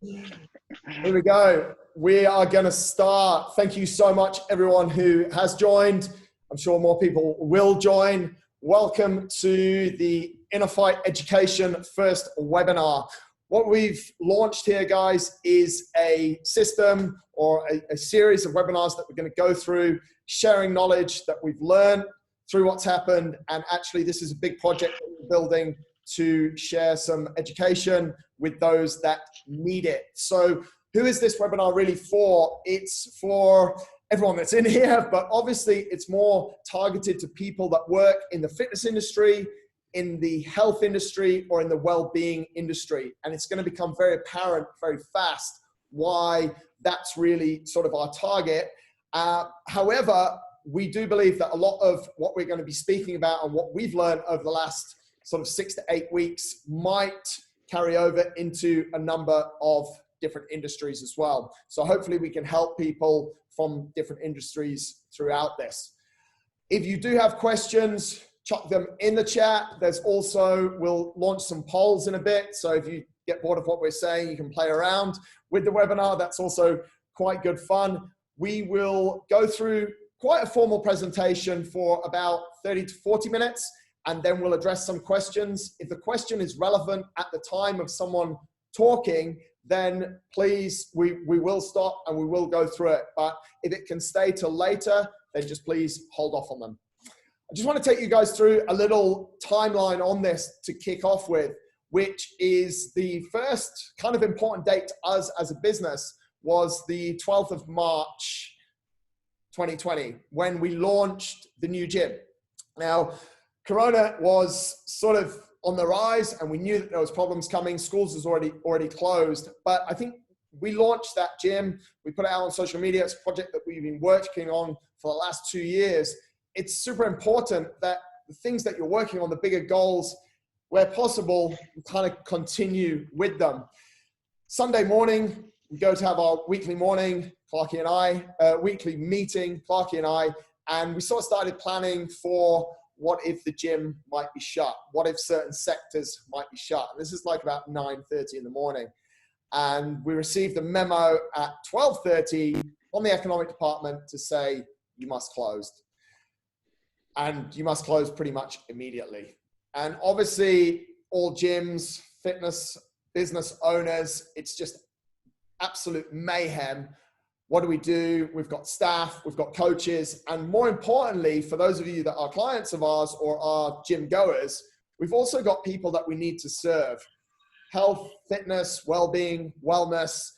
Here we go. We are going to start. Thank you so much, everyone who has joined. I'm sure more people will join. Welcome to the Inner Fight Education first webinar. What we've launched here, guys, is a system or a series of webinars that we're going to go through, sharing knowledge that we've learned through what's happened. And actually, this is a big project that we're building to share some education with those that need it. So who is this webinar really for? It's for everyone that's in here, but obviously it's more targeted to people that work in the fitness industry, in the health industry, or in the well-being industry. And it's going to become very apparent very fast why that's really sort of our target. However, we do believe that a lot of what we're going to be speaking about and what we've learned over the last sort of 6 to 8 weeks might carry over into a number of different industries as well. So hopefully we can help people from different industries throughout this. If you do have questions, chuck them in the chat. There's also, we'll launch some polls in a bit. So if you get bored of what we're saying, you can play around with the webinar. That's also quite good fun. We will go through quite a formal presentation for about 30 to 40 minutes. And then we'll address some questions. If the question is relevant at the time of someone talking, then please, we will stop and we will go through it. But if it can stay till later, then just please hold off on them. I just want to take you guys through a little timeline on this to kick off with, which is the first kind of important date to us as a business was the 12th of March, 2020, when we launched the new gym. Now, Corona was sort of on the rise and we knew that there was problems coming. Schools was already closed, but I think we launched that gym. We put it out on social media. It's a project that we've been working on for the last 2 years. It's super important that the things that you're working on, the bigger goals, where possible, you kind of continue with them. Sunday morning, we go to have our weekly morning, Clarky and I, weekly meeting, Clarky and I, and we sort of started planning for what if the gym might be shut? What if certain sectors might be shut? And this is like about 9:30 in the morning. And we received a memo at 12:30 from the economic department to say, you must close. And you must close pretty much immediately. And obviously all gyms, fitness, business owners, it's just absolute mayhem. What do? We've got staff, we've got coaches, and more importantly, for those of you that are clients of ours or are gym goers, we've also got people that we need to serve. Health, fitness, well-being, wellness,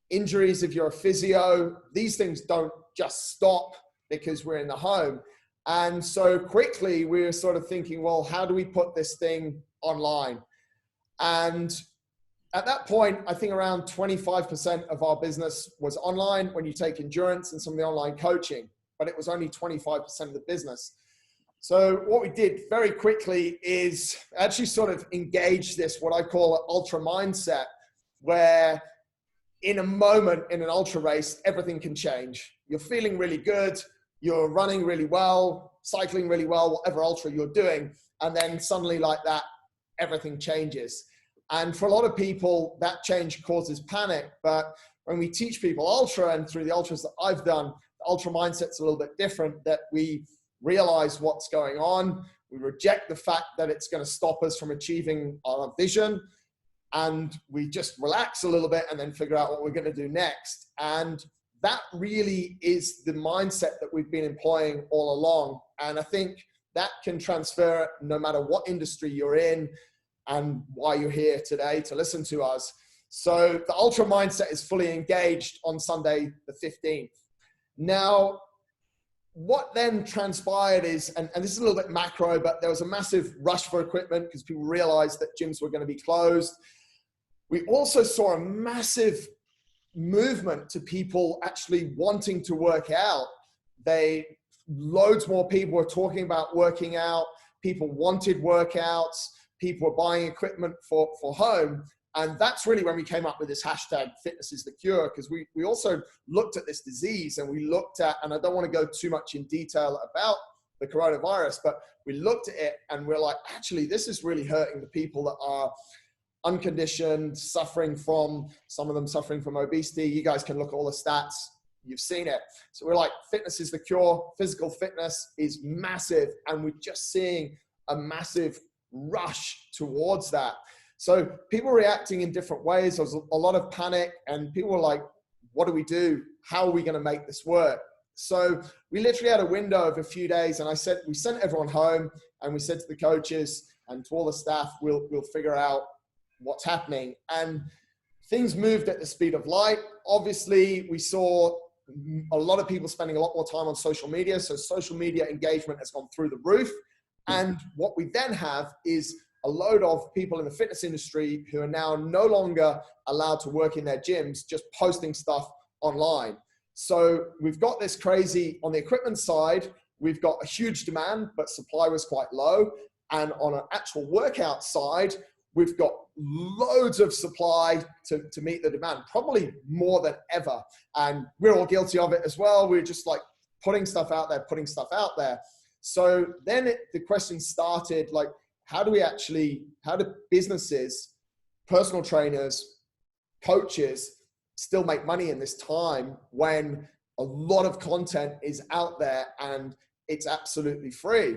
injuries if you're a physio, these things don't just stop because we're in the home. And so quickly we were sort of thinking, well, how do we put this thing online? And at that point, I think around 25% of our business was online when you take endurance and some of the online coaching, but it was only 25% of the business. So what we did very quickly is actually sort of engage this, what I call an ultra mindset, where in a moment in an ultra race, everything can change. You're feeling really good, you're running really well, cycling really well, whatever ultra you're doing, and then suddenly like that, everything changes. And for a lot of people, that change causes panic. But when we teach people ultra, and through the ultras that I've done, the ultra mindset's a little bit different, that we realize what's going on. We reject the fact that it's going to stop us from achieving our vision. And we just relax a little bit and then figure out what we're going to do next. And that really is the mindset that we've been employing all along. And I think that can transfer no matter what industry you're in, and why you're here today to listen to us. So the ultra mindset is fully engaged on Sunday, the 15th. Now, what then transpired is, and this is a little bit macro, but there was a massive rush for equipment because people realized that gyms were going to be closed. We also saw a massive movement to people actually wanting to work out. Loads more people were talking about working out. People wanted workouts. People were buying equipment for home. And that's really when we came up with this hashtag fitness is the cure, because we also looked at this disease and we looked at, and I don't want to go too much in detail about the coronavirus, but we looked at it and we're like, actually, this is really hurting the people that unconditioned, some of them suffering from obesity. You guys can look at all the stats. You've seen it. So we're like, fitness is the cure. Physical fitness is massive. And we're just seeing a massive rush towards that. So people reacting in different ways. There was a lot of panic and people were like, what do we do? How are we going to make this work? So we literally had a window of a few days, and we sent everyone home, and we said to the coaches and to all the staff, we'll figure out what's happening. And things moved at the speed of light. Obviously, we saw a lot of people spending a lot more time on social media. So social media engagement has gone through the roof. And what we then have is a load of people in the fitness industry who are now no longer allowed to work in their gyms, just posting stuff online. So we've got this crazy, on the equipment side, we've got a huge demand, but supply was quite low. And on an actual workout side, we've got loads of supply to meet the demand, probably more than ever. And we're all guilty of it as well. We're just like putting stuff out there. So then the question started, like, how do businesses, personal trainers, coaches still make money in this time when a lot of content is out there and it's absolutely free?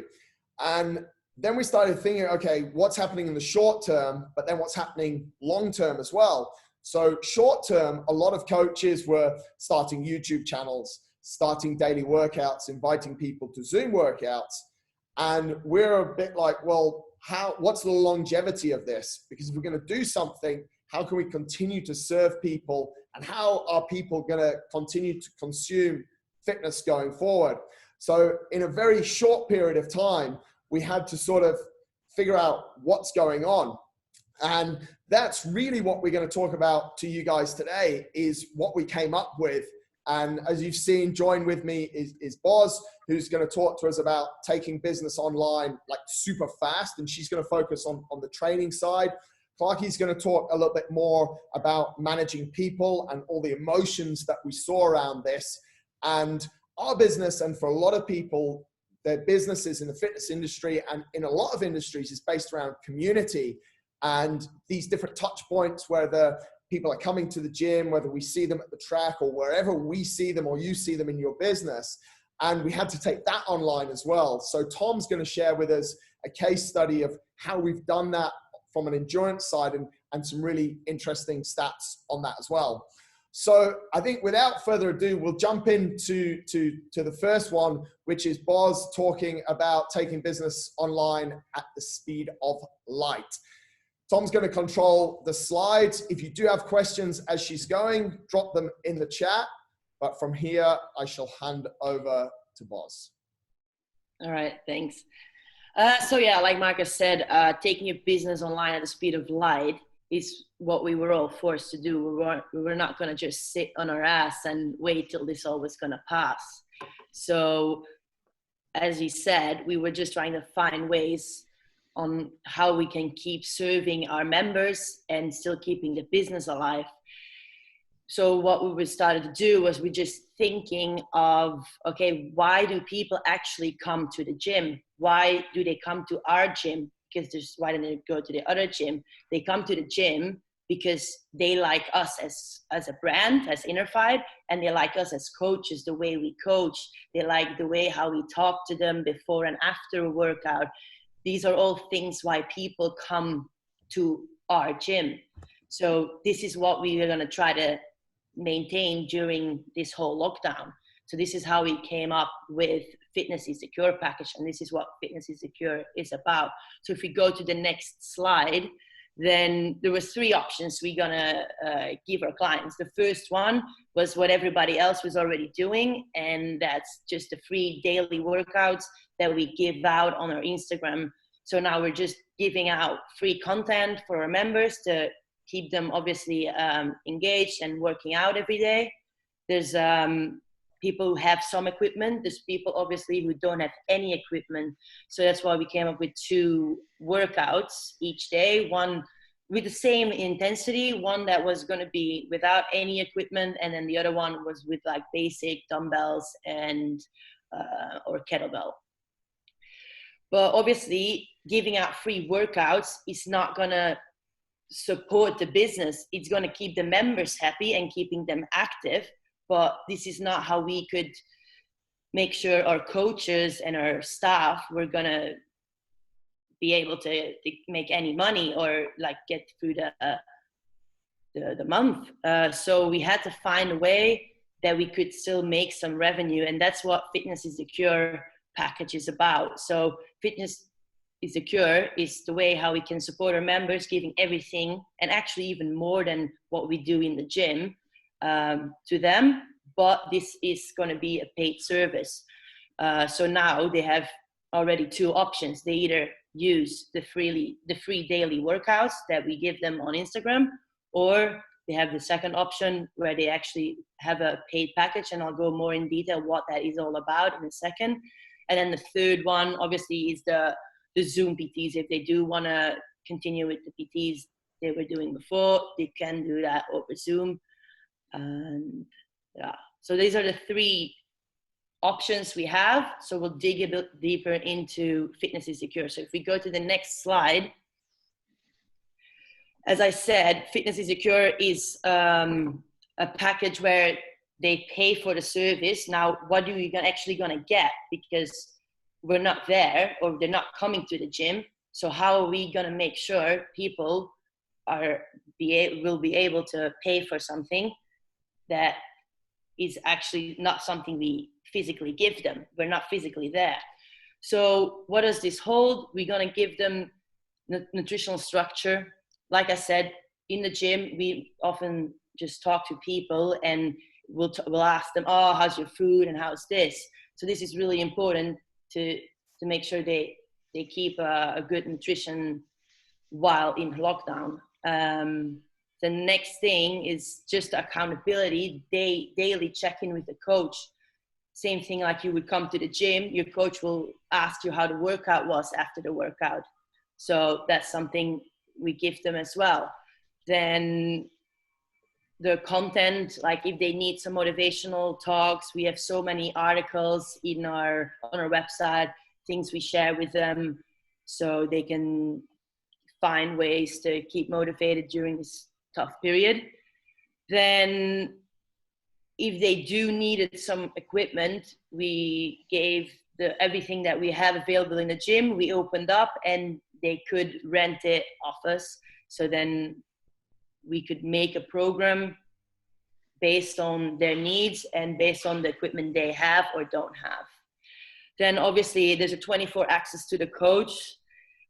And then we started thinking, okay, what's happening in the short term, but then what's happening long term as well? So short term, a lot of coaches were starting YouTube channels, starting daily workouts, inviting people to Zoom workouts. And we're a bit like, well, what's the longevity of this? Because if we're going to do something, how can we continue to serve people? And how are people going to continue to consume fitness going forward? So in a very short period of time, we had to sort of figure out what's going on. And that's really what we're going to talk about to you guys today, is what we came up with. And as you've seen, join with me is Boz, who's going to talk to us about taking business online like super fast. And she's going to focus on the training side. Clarky's going to talk a little bit more about managing people and all the emotions that we saw around this. And our business, and for a lot of people, their businesses in the fitness industry and in a lot of industries, is based around community and these different touch points where the people are coming to the gym, whether we see them at the track or wherever we see them or you see them in your business. And we had to take that online as well. So Tom's going to share with us a case study of how we've done that from an endurance side and some really interesting stats on that as well. So I think without further ado, we'll jump into the first one, which is Boz talking about taking business online at the speed of light. Tom's going to control the slides. If you do have questions as she's going, drop them in the chat. But from here, I shall hand over to Boz. All right, thanks. So yeah, like Marcus said, taking a business online at the speed of light is what we were all forced to do. We were not going to just sit on our ass and wait till this all was going to pass. So as he said, we were just trying to find ways on how we can keep serving our members and still keeping the business alive. So what we started to do was we just thinking of, okay, why do people actually come to the gym? Why do they come to our gym? Because why don't they go to the other gym? They come to the gym because they like us as a brand, as Interfied, and they like us as coaches, the way we coach. They like the way how we talk to them before and after a workout. These are all things why people come to our gym. So this is what we are going to try to maintain during this whole lockdown. So this is how we came up with Fitness is Secure package, and this is what Fitness is Secure is about. So if we go to the next slide, then there was 3 options we're gonna give our clients. The first one was what everybody else was already doing, and that's just the free daily workouts that we give out on our Instagram. So now we're just giving out free content for our members to keep them obviously engaged and working out every day. There's people who have some equipment. There's people obviously who don't have any equipment. So that's why we came up with 2 workouts each day, one with the same intensity, one that was going to be without any equipment, and then the other one was with like basic dumbbells and or kettlebell. But obviously giving out free workouts is not going to support the business. It's going to keep the members happy and keeping them active, but this is not how we could make sure our coaches and our staff were going to be able to make any money or like get through the month. So we had to find a way that we could still make some revenue, and that's what Fitness is the Cure package is about. So Fitness is the Cure is the way how we can support our members, giving everything and actually even more than what we do in the gym to them. But this is going to be a paid service. So now they have already two options. They either use the free daily workouts that we give them on Instagram, or they have the second option where they actually have a paid package, and I'll go more in detail what that is all about in a second. And then the third one obviously is the Zoom PTs. If they do want to continue with the PTs they were doing before, they can do that over Zoom. And yeah, so these are the three options we have. So we'll dig a bit deeper into Fitness is the Cure. So if we go to the next slide, as I said, Fitness is the Cure is a package where they pay for the service. Now, what are you actually going to get? Because we're not there, or they're not coming to the gym. So how are we going to make sure people will be able to pay for something that is actually not something we physically give them? We're not physically there. So what does this hold? We're going to give them nutritional structure. Like I said, in the gym, we often just talk to people and we'll ask them, oh, how's your food and how's this? So this is really important to make sure they keep a good nutrition while in lockdown. The next thing is just accountability, daily check-in with the coach. Same thing like you would come to the gym, your coach will ask you how the workout was after the workout. So that's something we give them as well. Then the content, like if they need some motivational talks, we have so many articles on our website, things we share with them so they can find ways to keep motivated during this tough period. Then if they do needed some equipment, we gave everything that we have available in the gym, we opened up and they could rent it off us. So then we could make a program based on their needs and based on the equipment they have or don't have. Then obviously there's a 24 access to the coach,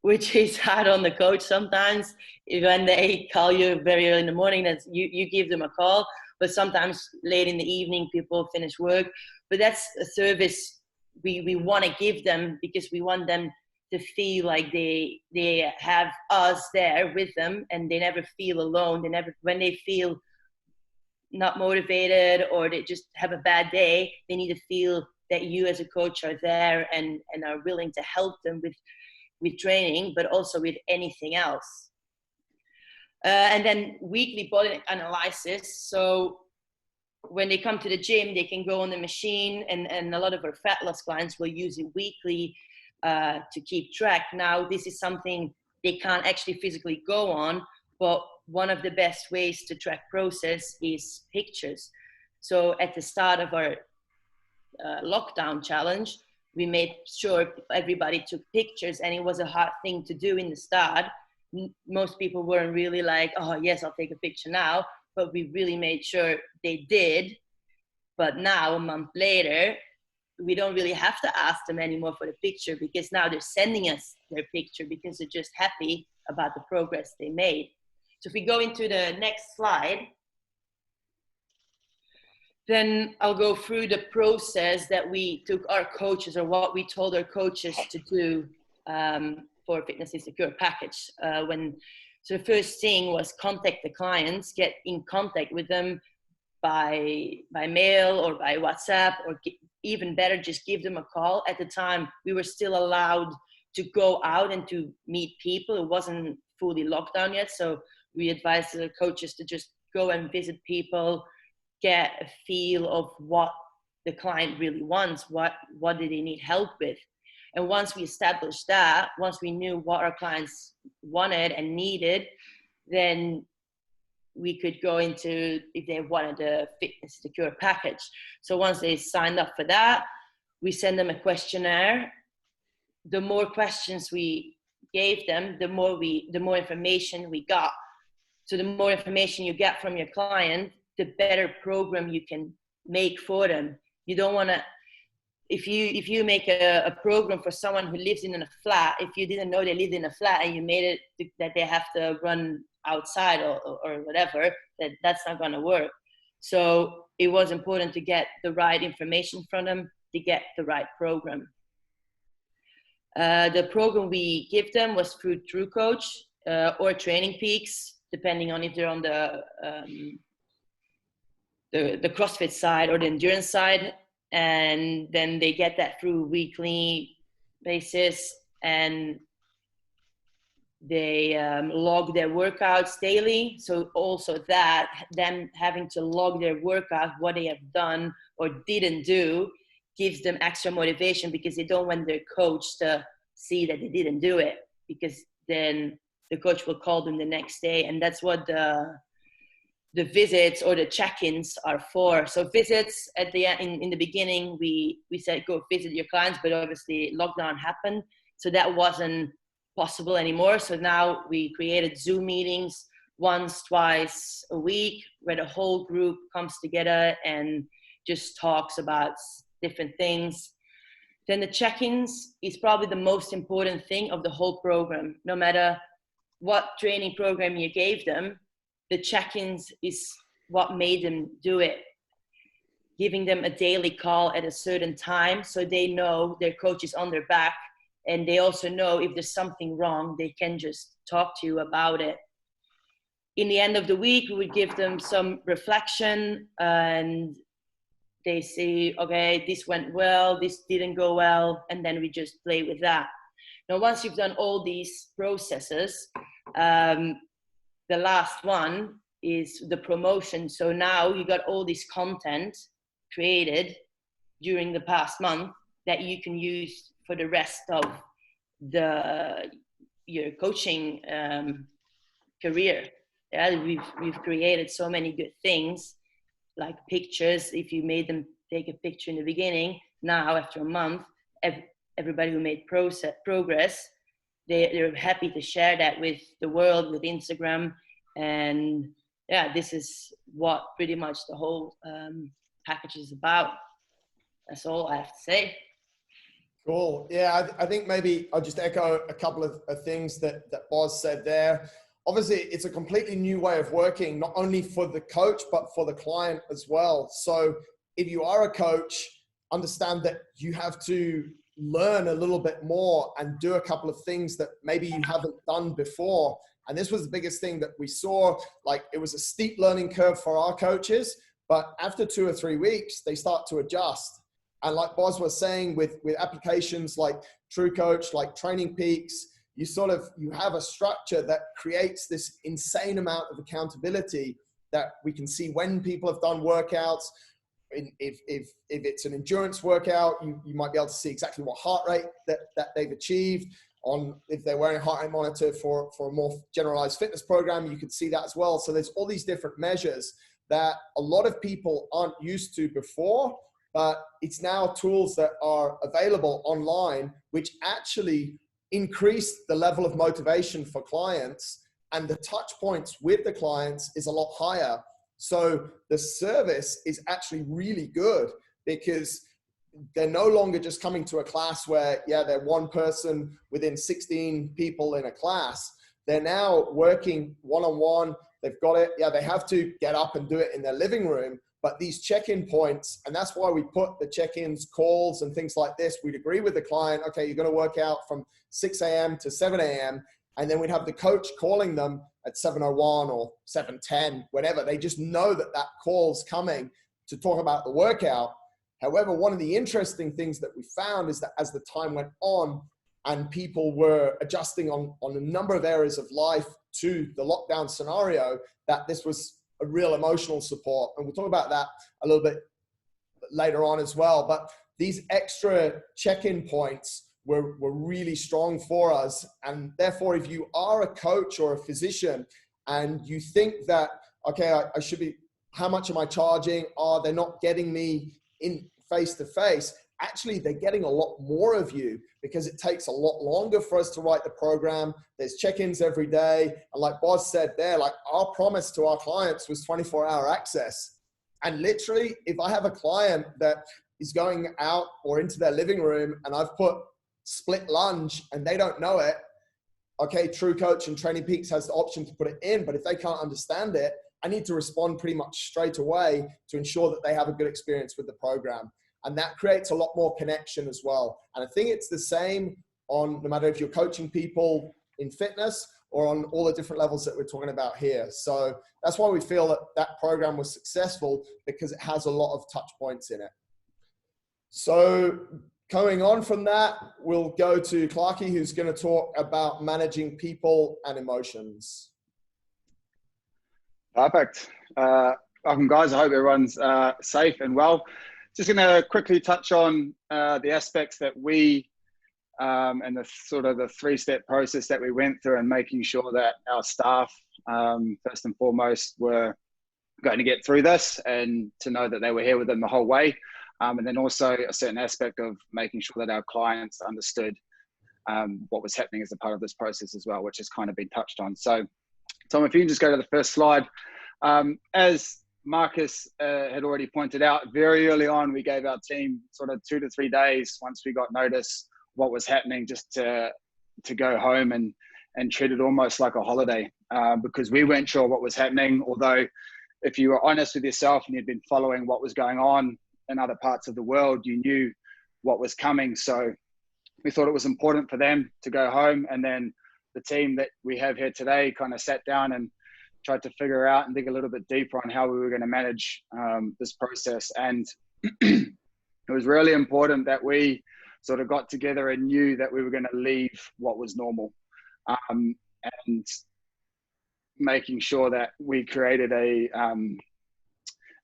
which is hard on the coach sometimes. When they call you very early in the morning, you give them a call, but sometimes late in the evening people finish work. But that's a service we want to give them because we want them to feel like they have us there with them and they never feel alone. When they feel not motivated or they just have a bad day, they need to feel that you as a coach are there and are willing to help them with training, but also with anything else. And then weekly body analysis. So when they come to the gym, they can go on the machine, and a lot of our fat loss clients will use it weekly to keep track. Now, this is something they can't actually physically go on, but one of the best ways to track process is pictures. So at the start of our lockdown challenge, we made sure everybody took pictures, and it was a hard thing to do in the start. Most people weren't really like, oh yes, I'll take a picture now, but we really made sure they did. But now, a month later, we don't really have to ask them anymore for the picture because now they're sending us their picture because they're just happy about the progress they made. So if we go into the next slide, then I'll go through the process that we took our coaches, or what we told our coaches to do for Fitness is the Cure package. So the first thing was contact the clients, get in contact with them by mail or by WhatsApp, or even better, just give them a call. At the time, we were still allowed to go out and to meet people. It wasn't fully locked down yet, so we advised the coaches to just go and visit people, get a feel of what the client really wants, what do they need help with. And once we established that, once we knew what our clients wanted and needed, then we could go into if they wanted a fitness secure package. So once they signed up for that, we send them a questionnaire. The more questions we gave them, the more information we got. So the more information you get from your client, the better program you can make for them. You don't want to, if you make a program for someone who lives in a flat, if you didn't know they lived in a flat and you made it that they have to run outside or whatever, that's not going to work. So it was important to get the right information from them to get the right program. The program we give them was through True Coach or Training Peaks, depending on if they're on the CrossFit side or the endurance side. And then they get that through weekly basis, and they log their workouts daily. So also that, them having to log their workout, what they have done or didn't do, gives them extra motivation, because they don't want their coach to see that they didn't do it, because then the coach will call them the next day. And that's what the visits or the check-ins are for. So visits at the end, in the beginning, we said go visit your clients, but obviously lockdown happened, so that wasn't possible anymore. So now we created Zoom meetings once, twice a week, where the whole group comes together and just talks about different things. Then the check-ins is probably the most important thing of the whole program. No matter what training program you gave them, the check-ins is what made them do it. Giving them a daily call at a certain time, so they know their coach is on their back, and they also know if there's something wrong, they can just talk to you about it. In the end of the week, we would give them some reflection, and they say, okay, this went well, this didn't go well, and then we just play with that. Now, once you've done all these processes, the last one is the promotion. So now you got all this content created during the past month that you can use for the rest of your coaching career. Yeah, we've created so many good things, like pictures. If you made them take a picture in the beginning, now after a month, everybody who made progress, they're happy to share that with the world, with Instagram. And yeah, this is what pretty much the whole package is about. That's all I have to say. Cool. Yeah, I think maybe I'll just echo a couple of things that Boz said there. Obviously, it's a completely new way of working, not only for the coach, but for the client as well. So if you are a coach, understand that you have to learn a little bit more and do a couple of things that maybe you haven't done before. And this was the biggest thing that we saw. Like, it was a steep learning curve for our coaches, but after 2 or 3 weeks, they start to adjust. And like Boz was saying, with applications like True Coach, like Training Peaks, you have a structure that creates this insane amount of accountability, that we can see when people have done workouts. If it's an endurance workout, you might be able to see exactly what heart rate that they've achieved. If they're wearing a heart rate monitor for a more generalized fitness program, you could see that as well. So there's all these different measures that a lot of people aren't used to before, but it's now tools that are available online, which actually increase the level of motivation for clients, and the touch points with the clients is a lot higher. So the service is actually really good, because they're no longer just coming to a class where, yeah, they're one person within 16 people in a class. They're now working one-on-one. They've got it. Yeah, they have to get up and do it in their living room, but these check-in points, and that's why we put the check-ins, calls and things like this. We'd agree with the client, okay, you're going to work out from 6 a.m. to 7 a.m. And then we'd have the coach calling them at 7:01 or 7:10, whatever. They just know that that call's coming to talk about the workout. However, one of the interesting things that we found is that as the time went on and people were adjusting on a number of areas of life to the lockdown scenario, that this was a real emotional support. And we'll talk about that a little bit later on as well. But these extra check-in points were really strong for us. And therefore, if you are a coach or a physician and you think that, okay, I should be, how much am I charging? Oh, they're not getting me in face to face. Actually, they're getting a lot more of you because it takes a lot longer for us to write the program. There's check-ins every day. And like Boz said there, like our promise to our clients was 24-hour access. And literally, if I have a client that is going out or into their living room and I've put split lunge and they don't know it, okay, True Coach and Training Peaks has the option to put it in, but if they can't understand it, I need to respond pretty much straight away to ensure that they have a good experience with the program. And that creates a lot more connection as well. And I think it's the same on no matter if you're coaching people in fitness or on all the different levels that we're talking about here. So that's why we feel that that program was successful, because it has a lot of touch points in it. So going on from that, we'll go to Clarky, who's going to talk about managing people and emotions. Perfect. Welcome, guys. I hope everyone's safe and well. Just going to quickly touch on the aspects that we and the sort of the three-step process that we went through, and making sure that our staff, first and foremost, were going to get through this and to know that they were here with them the whole way. And then also a certain aspect of making sure that our clients understood what was happening as a part of this process as well, which has kind of been touched on. So, Tom, if you can just go to the first slide. As Marcus had already pointed out, very early on, we gave our team sort of 2 to 3 days once we got notice what was happening, just to go home and treat it almost like a holiday, because we weren't sure what was happening. Although if you were honest with yourself and you'd been following what was going on in other parts of the world, you knew what was coming. So we thought it was important for them to go home. And then the team that we have here today kind of sat down and tried to figure out and dig a little bit deeper on how we were going to manage this process. And it was really important that we sort of got together and knew that we were going to leave what was normal, and making sure that we created a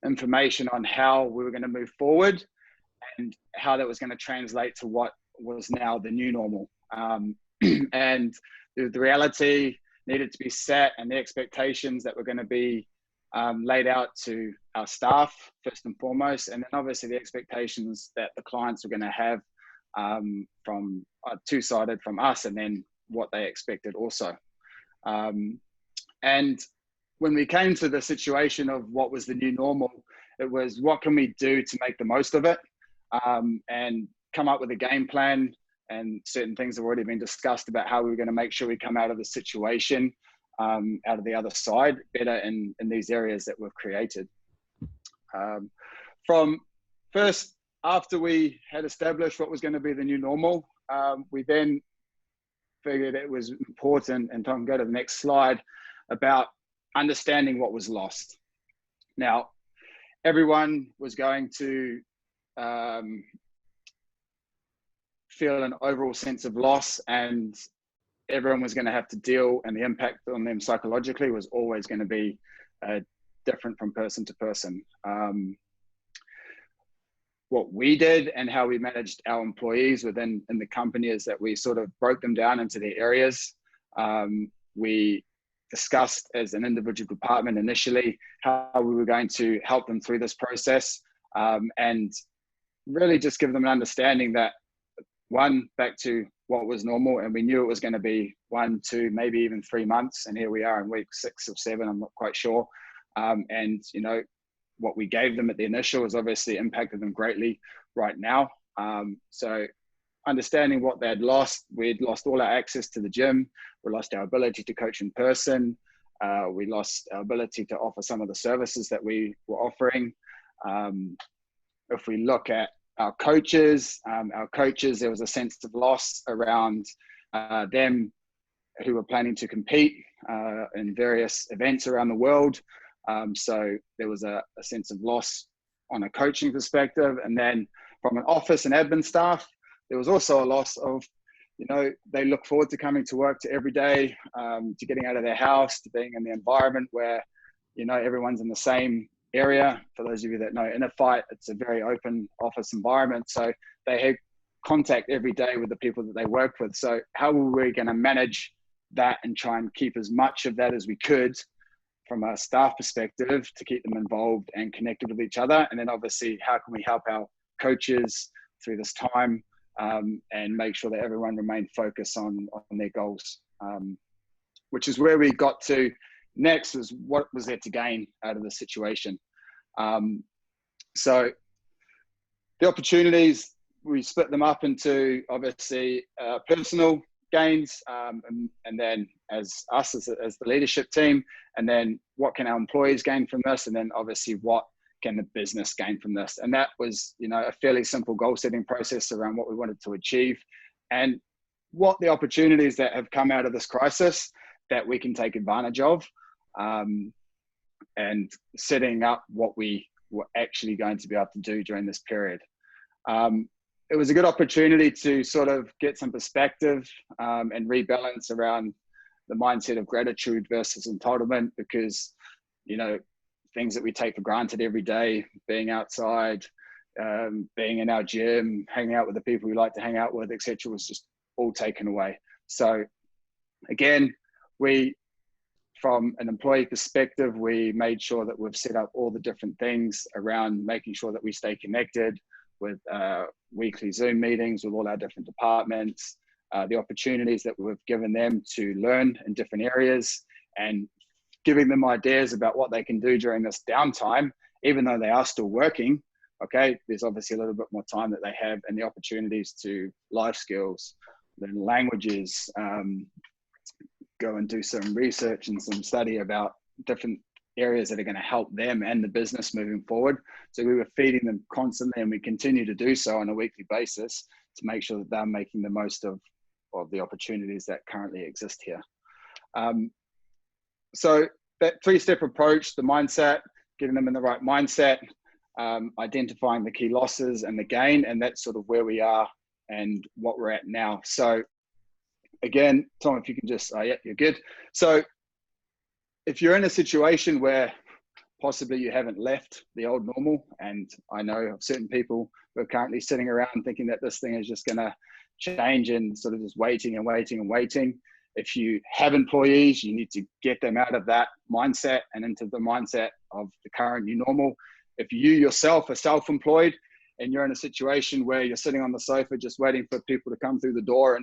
information on how we were going to move forward and how that was going to translate to what was now the new normal. And the reality needed to be set, and the expectations that were going to be laid out to our staff first and foremost, and then obviously the expectations that the clients were going to have from two-sided from us, and then what they expected also. And when we came to the situation of what was the new normal, it was what can we do to make the most of it, and come up with a game plan. And certain things have already been discussed about how we were going to make sure we come out of the situation, out of the other side, better in these areas that we've created. From first, after we had established what was going to be the new normal, we then figured it was important, and Tom, go to the next slide, about understanding what was lost. Now, everyone was going to feel an overall sense of loss, and everyone was going to have to deal, and the impact on them psychologically was always going to be different from person to person. What we did and how we managed our employees within the company is that we sort of broke them down into their areas. We discussed as an individual department initially how we were going to help them through this process, and really just give them an understanding that, one, back to what was normal, and we knew it was going to be 1, 2, maybe even 3 months, and here we are in week 6 or 7, I'm not quite sure. And you know, what we gave them at the initial has obviously impacted them greatly right now. So understanding what they'd lost, we'd lost all our access to the gym, we lost our ability to coach in person, we lost our ability to offer some of the services that we were offering. If we look at our coaches, there was a sense of loss around them who were planning to compete in various events around the world. So there was a sense of loss on a coaching perspective. And then from an office and admin staff, there was also a loss of, you know, they look forward to coming to work, to every day, to getting out of their house, to being in the environment where, you know, everyone's in the same area. For those of you that know Innerfight, it's a very open office environment. So they had contact every day with the people that they work with. So how were we going to manage that and try and keep as much of that as we could from a staff perspective to keep them involved and connected with each other. And then obviously, how can we help our coaches through this time, and make sure that everyone remained focused on their goals, which is where we got to next, was what was there to gain out of the situation. So the opportunities, we split them up into obviously personal gains, and then as us as the leadership team, and then what can our employees gain from this, and then obviously what can the business gain from this. And that was, you know, a fairly simple goal setting process around what we wanted to achieve and what the opportunities that have come out of this crisis that we can take advantage of, and setting up what we were actually going to be able to do during this period. It was a good opportunity to sort of get some perspective, and rebalance around the mindset of gratitude versus entitlement, because, you know, things that we take for granted every day, being outside, being in our gym, hanging out with the people we like to hang out with, etc., was just all taken away. So again, from an employee perspective, we made sure that we've set up all the different things around making sure that we stay connected with weekly Zoom meetings with all our different departments, the opportunities that we've given them to learn in different areas, and giving them ideas about what they can do during this downtime, even though they are still working. Okay, there's obviously a little bit more time that they have, and the opportunities to life skills, learn languages, go and do some research and some study about different areas that are going to help them and the business moving forward. So we were feeding them constantly, and we continue to do so on a weekly basis to make sure that they're making the most of the opportunities that currently exist here. So that three-step approach, the mindset, getting them in the right mindset, identifying the key losses and the gain, and that's sort of where we are and what we're at now. So again, Tom, if you can just, yeah, you're good. So if you're in a situation where possibly you haven't left the old normal, and I know of certain people who are currently sitting around thinking that this thing is just going to change and sort of just waiting and waiting and waiting. If you have employees, you need to get them out of that mindset and into the mindset of the current new normal. If you yourself are self-employed and you're in a situation where you're sitting on the sofa just waiting for people to come through the door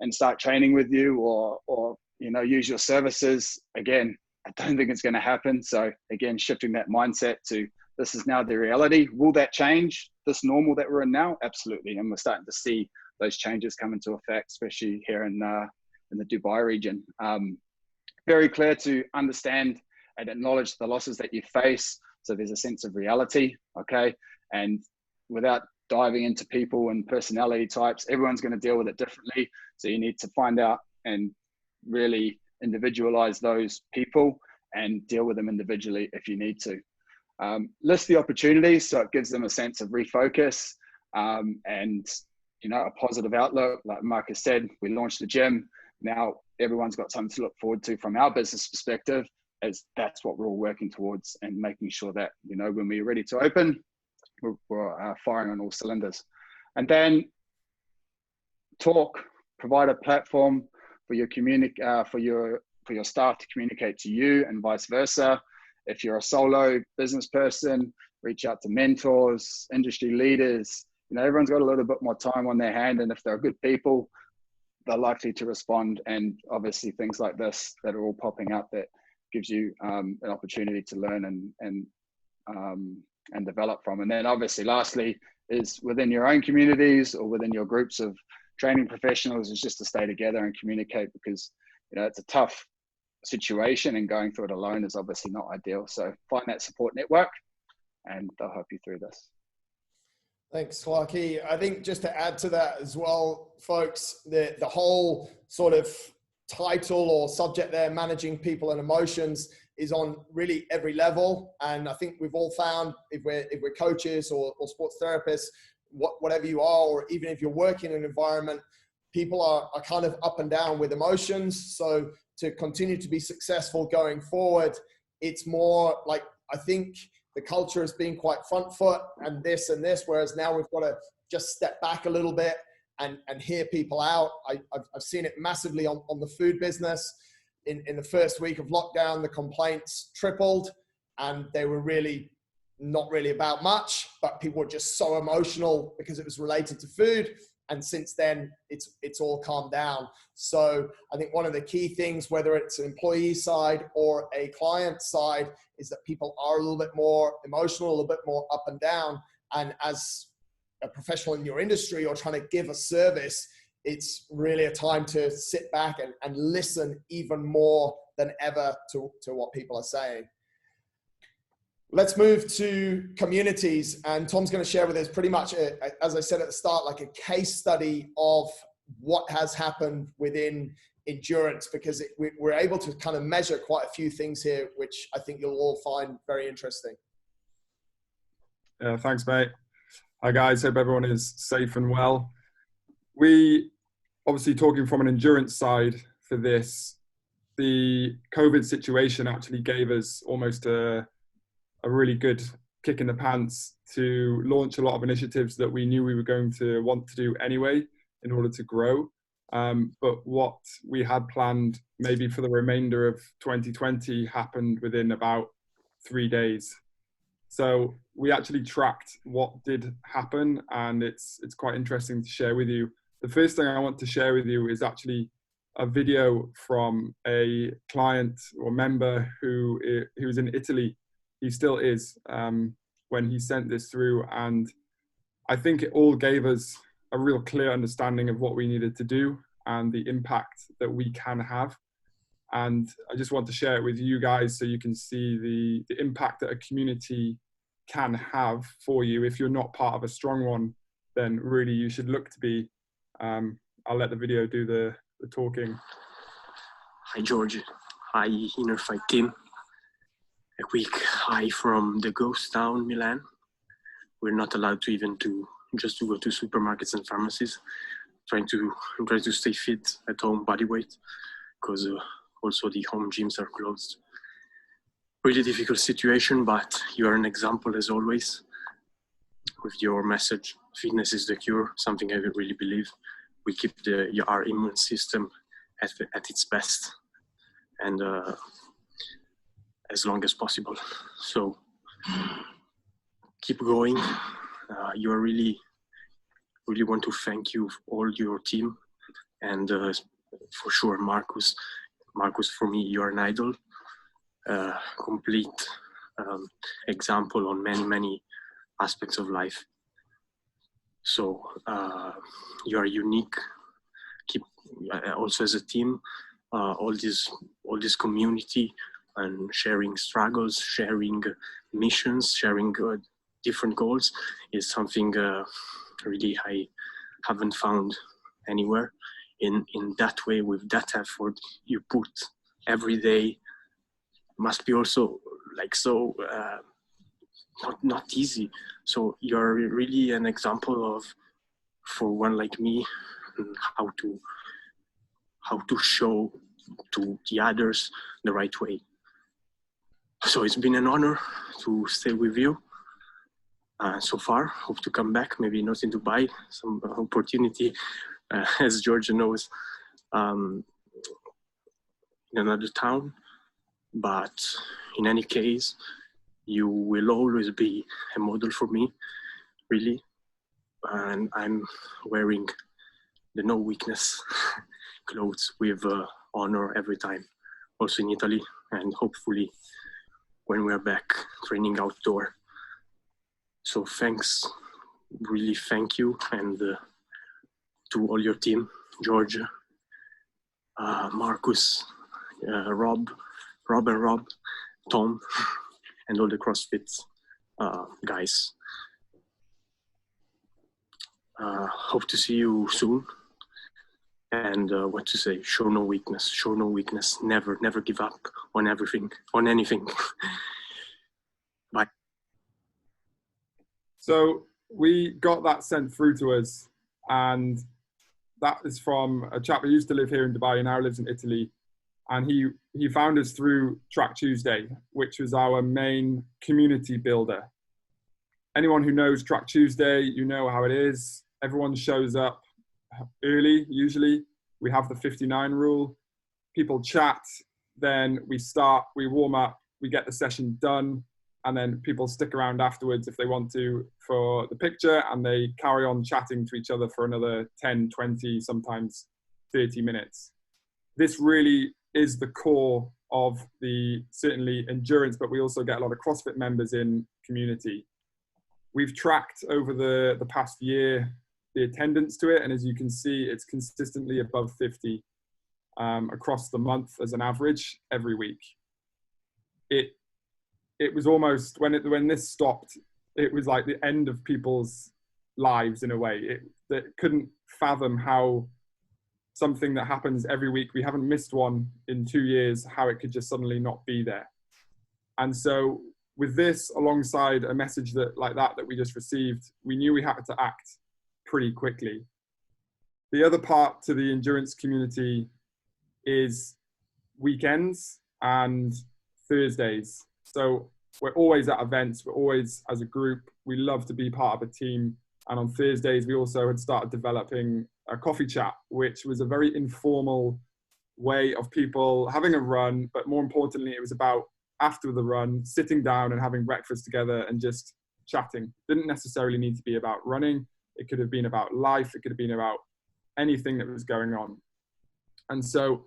and start training with you, or you know, use your services, again, I don't think it's going to happen. So again, shifting that mindset to this is now the reality. Will that change this normal that we're in now? Absolutely. And we're starting to see those changes come into effect, especially here in the Dubai region. Very clear to understand and acknowledge the losses that you face. So there's a sense of reality, okay? And without diving into people and personality types, everyone's going to deal with it differently. So you need to find out and really individualize those people and deal with them individually if you need to. List the opportunities so it gives them a sense of refocus, and, you know, a positive outlook. Like Marcus said, we launched the gym. Now everyone's got something to look forward to from our business perspective, as that's what we're all working towards, and making sure that, you know, when we're ready to open, we're firing on all cylinders. And then provide a platform for your for your staff to communicate to you, and vice versa. If you're a solo business person, reach out to mentors, industry leaders. You know, everyone's got a little bit more time on their hand, and if they're good people, they're likely to respond. And obviously things like this that are all popping up that gives you an opportunity to learn and develop from. And then obviously lastly is within your own communities or within your groups of training professionals, is just to stay together and communicate, because, you know, it's a tough situation and going through it alone is obviously not ideal. So find that support network and they'll help you through this. Thanks, Clarky. I think just to add to that as well, folks, the whole sort of title or subject there, managing people and emotions, is on really every level. And I think we've all found, if we're coaches or sports therapists, whatever you are, or even if you're working in an environment, people are kind of up and down with emotions. So to continue to be successful going forward, it's more like, I think the culture has been quite front foot and this, whereas now we've got to just step back a little bit and hear people out. I've seen it massively on the food business. in the first week of lockdown, the complaints tripled, and they were really not really about much, but people were just so emotional because it was related to food. And since then, it's all calmed down. So I think one of the key things, whether it's an employee side or a client side, is that people are a little bit more emotional, a little bit more up and down. And as a professional in your industry or trying to give a service, it's really a time to sit back and listen even more than ever to what people are saying. Let's move to communities, and Tom's going to share with us pretty much, as I said at the start, like a case study of what has happened within endurance, because we're able to kind of measure quite a few things here, which I think you'll all find very interesting. Yeah, thanks, mate. Hi, guys. Hope everyone is safe and well. We obviously talking from an endurance side for this, the COVID situation actually gave us almost a really good kick in the pants to launch a lot of initiatives that we knew we were going to want to do anyway in order to grow. But what we had planned maybe for the remainder of 2020 happened within about 3 days. So we actually tracked what did happen, and it's quite interesting to share with you. The first thing I want to share with you is actually a video from a client or member who was in Italy. He still is, when he sent this through. And I think it all gave us a real clear understanding of what we needed to do and the impact that we can have. And I just want to share it with you guys so you can see the impact that a community can have for you. If you're not part of a strong one, then really you should look to be. I'll let the video do the talking. Hi, George. Hi, Inner Fight team. A quick hi from the ghost town, Milan. We're not allowed to even to go to supermarkets and pharmacies. Trying to stay fit at home, body weight, because also the home gyms are closed. Really difficult situation, but you are an example as always. With your message, fitness is the cure, something I really believe. We keep our immune system at its best, and as long as possible. So keep going. You are really want to thank you, all your team, and for sure Marcus. Marcus, for me, you are an idol. Complete example on many aspects of life. So you are unique. Keep also as a team, all this community and sharing struggles, sharing missions, sharing different goals is something really I haven't found anywhere. In that way, with that effort you put every day, must be also like so not easy. So you're really an example of, for one like me, how to show to the others the right way. So it's been an honor to stay with you so far. Hope to come back, maybe not in Dubai, some opportunity, as Georgia knows, in another town. But in any case, you will always be a model for me, really. And I'm wearing the no weakness clothes with honor every time, also in Italy, and hopefully when we're back training outdoor. So thanks, really thank you, and to all your team, George, Marcus, Rob, Tom, and all the CrossFit guys. Hope to see you soon. And what to say, show no weakness, never give up on anything. Bye. So we got that sent through to us, and that is from a chap who used to live here in Dubai and now lives in Italy. And he found us through Track Tuesday, which was our main community builder. Anyone who knows Track Tuesday, you know how it is. Everyone shows up early, usually. We have the 59 rule. People chat, then we warm up, we get the session done, and then people stick around afterwards if they want to for the picture, and they carry on chatting to each other for another 10, 20, sometimes 30 minutes. This really is the core of the, certainly endurance, but we also get a lot of CrossFit members in community. We've tracked over the past year the attendance to it, and as you can see, it's consistently above 50 across the month as an average every week. It was almost, when this stopped, it was like the end of people's lives in a way. They couldn't fathom how something that happens every week, we haven't missed one in 2 years, how it could just suddenly not be there. And so with this, alongside a message that we just received, we knew we had to act pretty quickly. The other part to the endurance community is weekends and Thursdays. So we're always at events, we're always as a group, we love to be part of a team. And on Thursdays, we also had started developing a coffee chat, which was a very informal way of people having a run, but more importantly, it was about, after the run, sitting down and having breakfast together and just chatting. Didn't necessarily need to be about running. It could have been about life. It could have been about anything that was going on. And so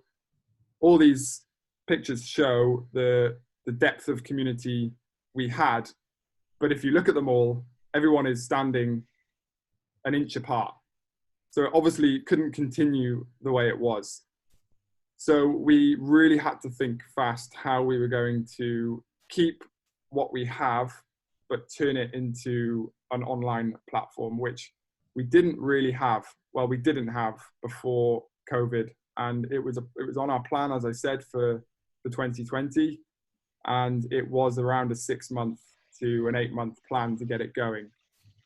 all these pictures show the depth of community we had. But if you look at them all, everyone is standing an inch apart. So obviously it couldn't continue the way it was. So we really had to think fast how we were going to keep what we have, but turn it into an online platform, which we didn't really have. Well, we didn't have before COVID. And it was on our plan, as I said, for 2020. And it was around a 6-month to an 8-month plan to get it going.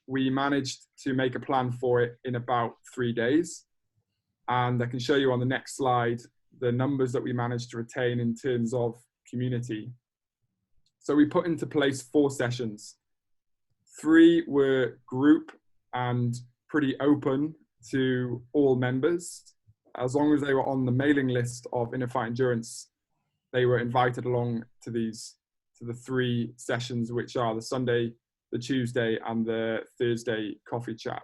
We managed to make a plan for it in about 3 days. And I can show you on the next slide the numbers that we managed to retain in terms of community. So we put into place 4 sessions. 3 were group and pretty open to all members. As long as they were on the mailing list of Inner Fight Endurance, they were invited along to the 3 sessions, which are the Sunday, the Tuesday, and the Thursday coffee chat.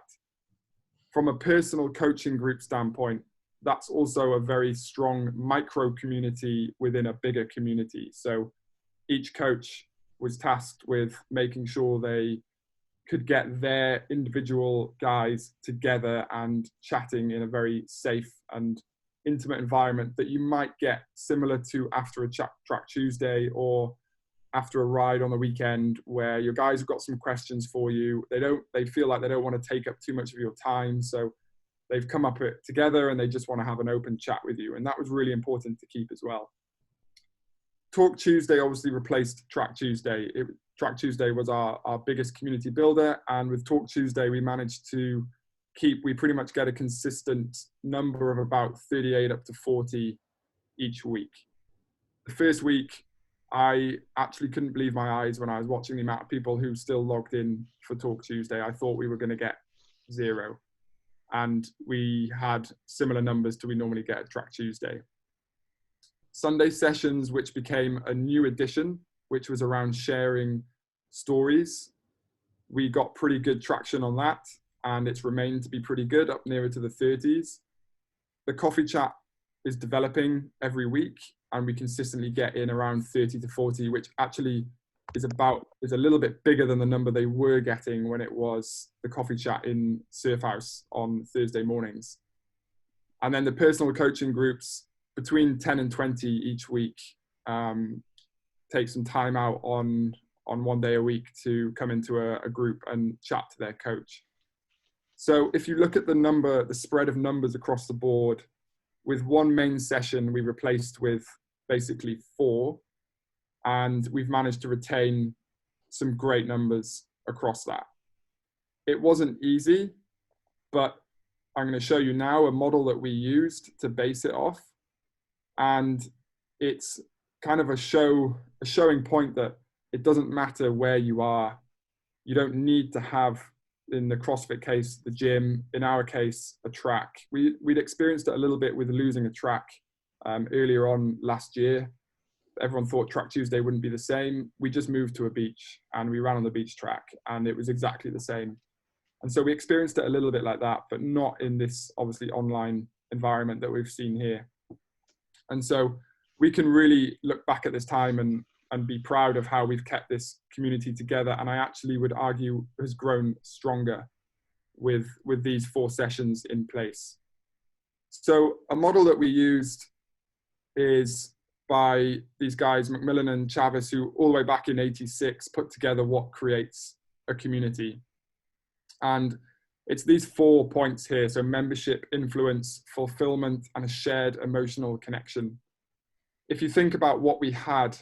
From a personal coaching group standpoint, that's also a very strong micro community within a bigger community. So each coach was tasked with making sure they could get their individual guys together and chatting in a very safe and intimate environment that you might get similar to after a Track Tuesday or after a ride on the weekend, where your guys have got some questions for you. They feel like they don't want to take up too much of your time. So they've come up together and they just want to have an open chat with you. And that was really important to keep as well. Talk Tuesday obviously replaced Track Tuesday. Track Tuesday was our biggest community builder. And with Talk Tuesday, we managed to we pretty much get a consistent number of about 38 up to 40 each week. The first week, I actually couldn't believe my eyes when I was watching the amount of people who still logged in for Talk Tuesday. I thought we were going to get 0. And we had similar numbers to we normally get at Track Tuesday. Sunday sessions, which became a new addition, which was around sharing stories. We got pretty good traction on that, and it's remained to be pretty good, up nearer to the 30s. The coffee chat is developing every week, and we consistently get in around 30 to 40, which actually is a little bit bigger than the number they were getting when it was the coffee chat in Surf House on Thursday mornings. And then the personal coaching groups, between 10 and 20 each week, take some time out on 1 day a week to come into a group and chat to their coach. So if you look at the spread of numbers across the board, with 1 main session, we replaced with basically 4, and we've managed to retain some great numbers across that. It wasn't easy, but I'm going to show you now a model that we used to base it off. And it's kind of a showing point that it doesn't matter where you are. You don't need to have, in the CrossFit case, the gym, in our case, a track. We'd experienced it a little bit with losing a track earlier on last year. everyone thought Track Tuesday wouldn't be the same. We just moved to a beach and we ran on the beach track, and it was exactly the same. And so we experienced it a little bit like that, but not in this obviously online environment that we've seen here. And so we can really look back at this time and be proud of how we've kept this community together. And I actually would argue has grown stronger with these 4 sessions in place. So a model that we used is by these guys, Macmillan and Chavis, who all the way back in '86 put together what creates a community. And it's these 4 points here. So membership, influence, fulfillment, and a shared emotional connection. If you think about what we had,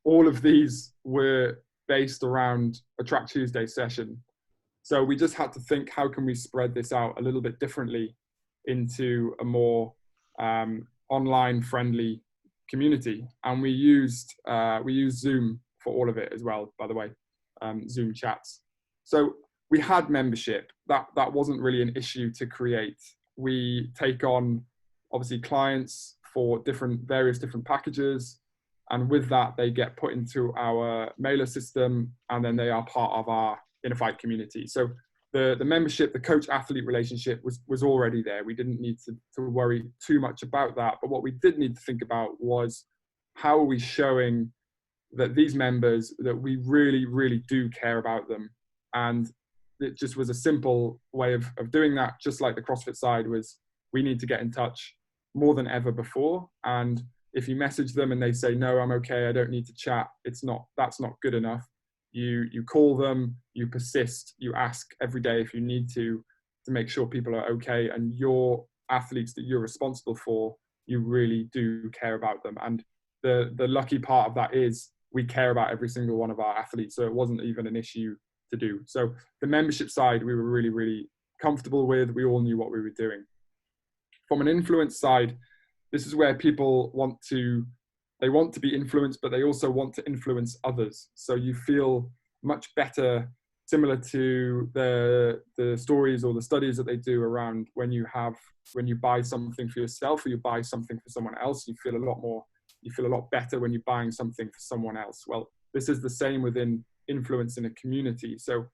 all of these were based around a Track Tuesday session. So we just had to think, how can we spread this out a little bit differently into a more online friendly community? And we used Zoom for all of it as well, by the way, Zoom chats. So we had membership. That wasn't really an issue to create. We take on obviously clients for various different packages. And with that, they get put into our mailer system, and then they are part of our Innerfight community. So the membership, the coach-athlete relationship was already there. We didn't need to worry too much about that. But what we did need to think about was, how are we showing that these members, that we really, really do care about them? And it just was a simple way of doing that, just like the CrossFit side was, we need to get in touch more than ever before. And if you message them and they say, no, I'm okay, I don't need to chat, that's not good enough. You call them, you persist, you ask every day if you need to make sure people are okay. And your athletes that you're responsible for, you really do care about them. And the lucky part of that is we care about every single one of our athletes. So it wasn't even an issue to do. So the membership side, we were really, really comfortable with. We all knew what we were doing. From an influence side, this is where people want to be influenced, but they also want to influence others. So you feel much better, similar to the stories or the studies that they do around when you buy something for yourself or you buy something for someone else, you feel a lot better when you're buying something for someone else. Well, this is the same within influence in a community. So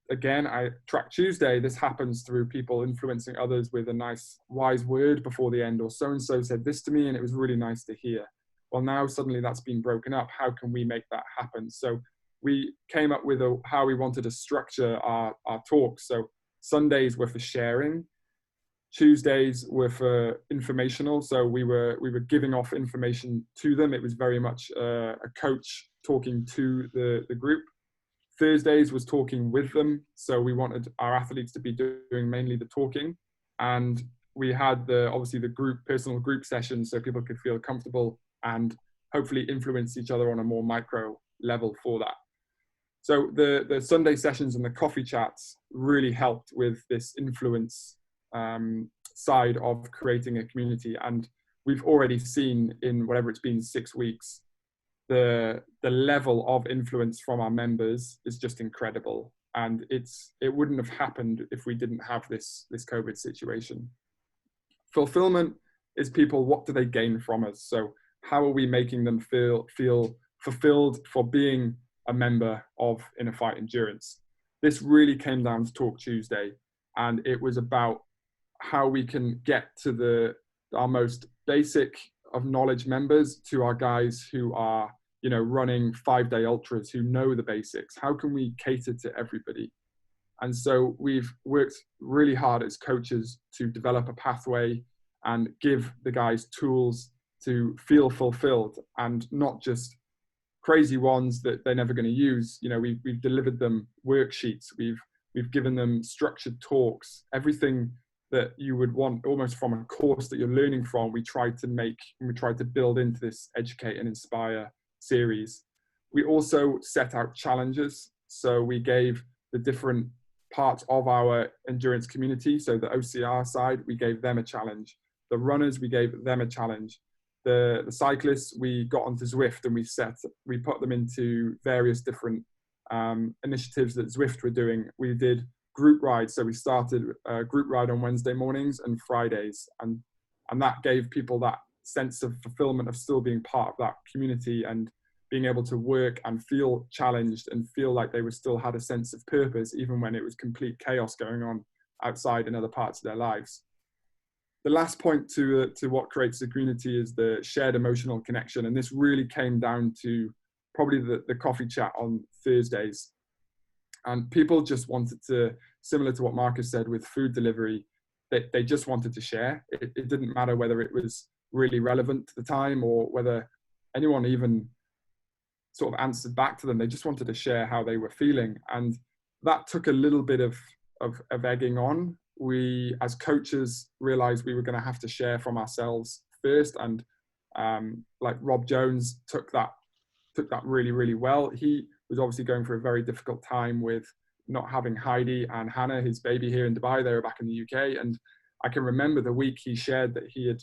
again, Track Tuesday, this happens through people influencing others with a nice wise word before the end, or so-and-so said this to me and it was really nice to hear. Well, now suddenly that's been broken up. How can we make that happen? So we came up with how we wanted to structure our talks. So Sundays were for sharing, Tuesdays were for informational. So we were giving off information to them. It was very much a coach talking to the group. Thursdays was talking with them. So we wanted our athletes to be doing mainly the talking. And we had obviously the personal group sessions so people could feel comfortable and hopefully influence each other on a more micro level for that. So the Sunday sessions and the coffee chats really helped with this influence side of creating a community. And we've already seen in whatever it's been 6 weeks, the level of influence from our members is just incredible. And it wouldn't have happened if we didn't have this COVID situation. Fulfillment is people, what do they gain from us? So how are we making them feel fulfilled for being a member of Innerfight Endurance? This really came down to Talk Tuesday, and it was about how we can get to our most basic of knowledge members to our guys who are, running 5-day ultras, who know the basics. How can we cater to everybody? And so we've worked really hard as coaches to develop a pathway and give the guys tools to feel fulfilled, and not just crazy ones that they're never going to use. We've delivered them worksheets. We've given them structured talks, everything that you would want almost from a course that you're learning from. We tried to build into this Educate and Inspire series. We also set out challenges. So we gave the different parts of our endurance community. So the OCR side, we gave them a challenge. The runners, we gave them a challenge. The cyclists, we got onto Zwift and we put them into various different initiatives that Zwift were doing. We did group rides. So we started a group ride on Wednesday mornings and Fridays. And that gave people that sense of fulfillment of still being part of that community and being able to work and feel challenged and feel like they were still had a sense of purpose, even when it was complete chaos going on outside in other parts of their lives. The last point to what creates a community is the shared emotional connection. And this really came down to probably the coffee chat on Thursdays. And people just wanted to, similar to what Marcus said with food delivery, they just wanted to share. It didn't matter whether it was really relevant to the time or whether anyone even sort of answered back to them. They just wanted to share how they were feeling. And that took a little bit of egging on. We, as coaches, realized we were going to have to share from ourselves first. And like Rob Jones took that really, really well. He was obviously going for a very difficult time with not having Heidi and Hannah, his baby, here in Dubai. They were back in the UK. And I can remember the week he shared that he had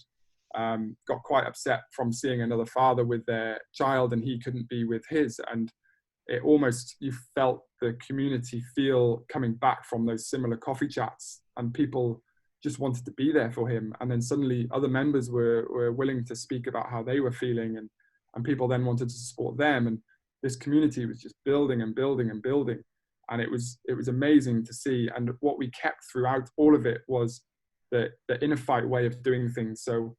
got quite upset from seeing another father with their child and he couldn't be with his. And it almost, you felt the community feel coming back from those similar coffee chats, and people just wanted to be there for him. And then suddenly other members were willing to speak about how they were feeling, and people then wanted to support them. And this community was just building and building and building. And it was amazing to see. And what we kept throughout all of it was the inner fight way of doing things. So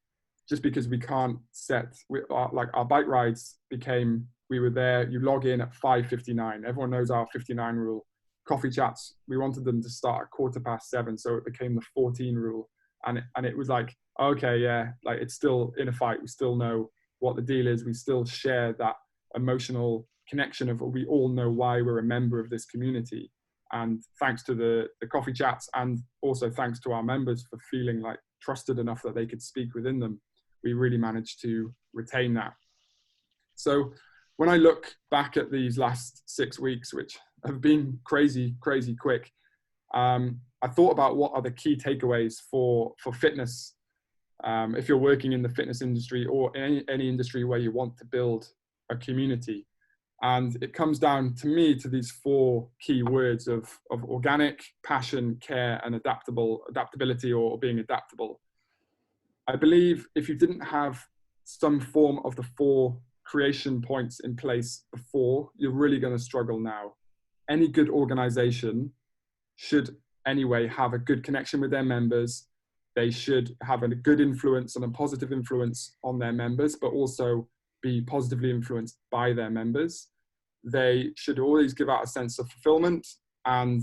just because we can't set, like our bike rides became, we were there, you log in at 5:59. Everyone knows our 59 rule. Coffee chats, we wanted them to start at 7:15, so it became the 14 rule. And it was like, okay, yeah, like it's still in a fight. We still know what the deal is. We still share that emotional connection of we all know why we're a member of this community. And thanks to the coffee chats, and also thanks to our members for feeling like trusted enough that they could speak within them, we really managed to retain that. So when I look back at these last 6 weeks, which have been crazy, crazy quick, I thought about what are the key takeaways for fitness. If you're working in the fitness industry or any industry where you want to build a community. And it comes down to me to these 4 key words of organic, passion, care, and adaptability or being adaptable. I believe if you didn't have some form of the 4 creation points in place before, you're really going to struggle now. Any good organization should anyway have a good connection with their members. They should have a good influence and a positive influence on their members, but also be positively influenced by their members. They should always give out a sense of fulfillment, and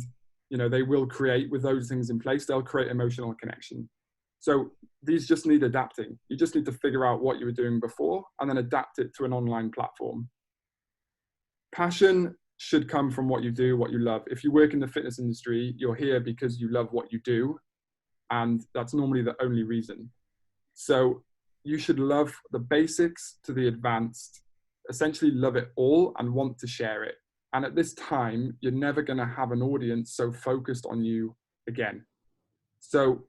they will create, with those things in place, they'll create emotional connection. So these just need adapting. You just need to figure out what you were doing before and then adapt it to an online platform. Passion should come from what you do, what you love. If you work in the fitness industry, you're here because you love what you do, and that's normally the only reason. So you should love the basics to the advanced, essentially love it all and want to share it. And at this time, you're never going to have an audience so focused on you again. So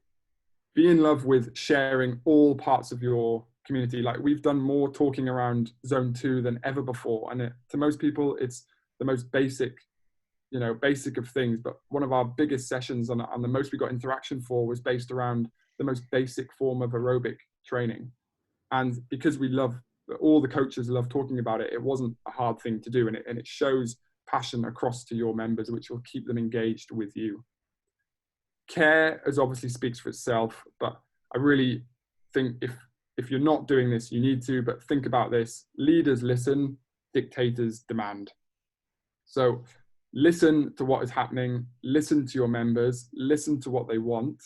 be in love with sharing all parts of your community. Like, we've done more talking around zone 2 than ever before. And to most people, it's the most basic of things. But one of our biggest sessions and the most we got interaction for was based around the most basic form of aerobic training. And because all the coaches love talking about it, it wasn't a hard thing to do. And it shows passion across to your members, which will keep them engaged with you. Care, as obviously speaks for itself, but I really think if you're not doing this, you need to, but think about this. Leaders listen, dictators demand. So listen to what is happening, listen to your members, listen to what they want,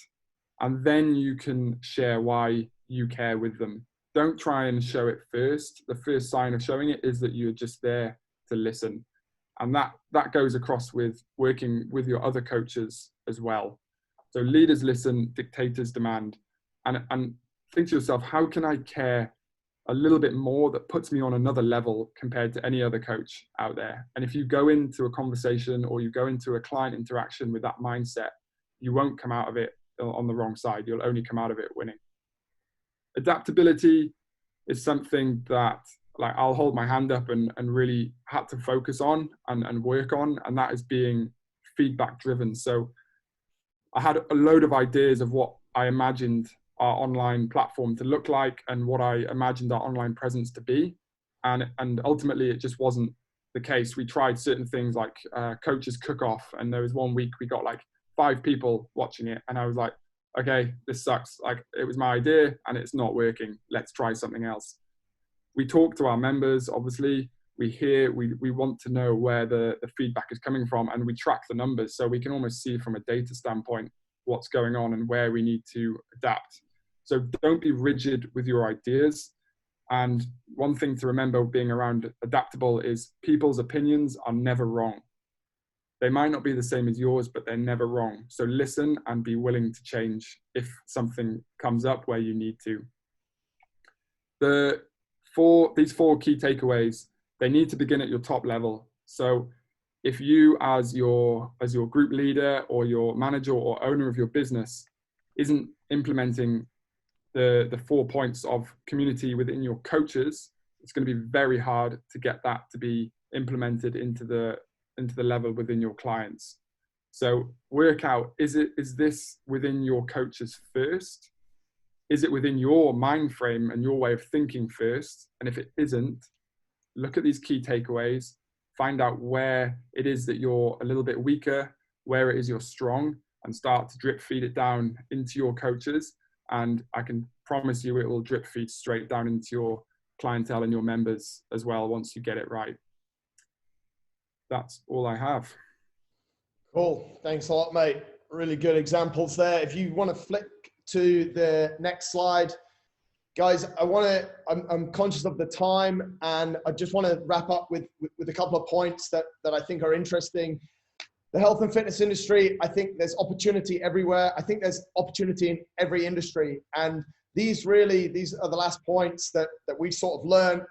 and then you can share why you care with them. Don't try and show it first. The first sign of showing it is that you're just there to listen. And that goes across with working with your other coaches as well. So leaders listen, dictators demand. And think to yourself, how can I care a little bit more that puts me on another level compared to any other coach out there? And if you go into a conversation or you go into a client interaction with that mindset, you won't come out of it on the wrong side. You'll only come out of it winning. Adaptability is something that, like, I'll hold my hand up and really had to focus on and work on, and that is being feedback driven. So I had a load of ideas of what I imagined our online platform to look like and what I imagined our online presence to be. And ultimately, it just wasn't the case. We tried certain things like coaches cook-off, and there was one week we got like 5 people watching it, and I was like, okay, this sucks. Like, it was my idea and it's not working. Let's try something else. We talk to our members, obviously. We want to know where the feedback is coming from, and we track the numbers so we can almost see from a data standpoint what's going on and where we need to adapt. So don't be rigid with your ideas. And one thing to remember being around adaptable is people's opinions are never wrong. They might not be the same as yours, but they're never wrong. So listen and be willing to change if something comes up where you need to. These 4 key takeaways, they need to begin at your top level. So if you as your group leader or your manager or owner of your business isn't implementing the 4 points of community within your coaches, it's going to be very hard to get that to be implemented into the level within your clients. So work out, is this within your coaches first? Is it within your mind frame and your way of thinking first? And if it isn't, look at these key takeaways, find out where it is that you're a little bit weaker, where it is you're strong, and start to drip feed it down into your coaches. And I can promise you it will drip feed straight down into your clientele and your members as well once you get it right. That's all I have. Cool. Thanks a lot, mate. Really good examples there. If you want to flick to the next slide, guys, I'm conscious of the time, and I just want to wrap up with a couple of points that I think are interesting. The health and fitness industry, I think there's opportunity everywhere. I think there's opportunity in every industry. And these are the last points that we sort of learned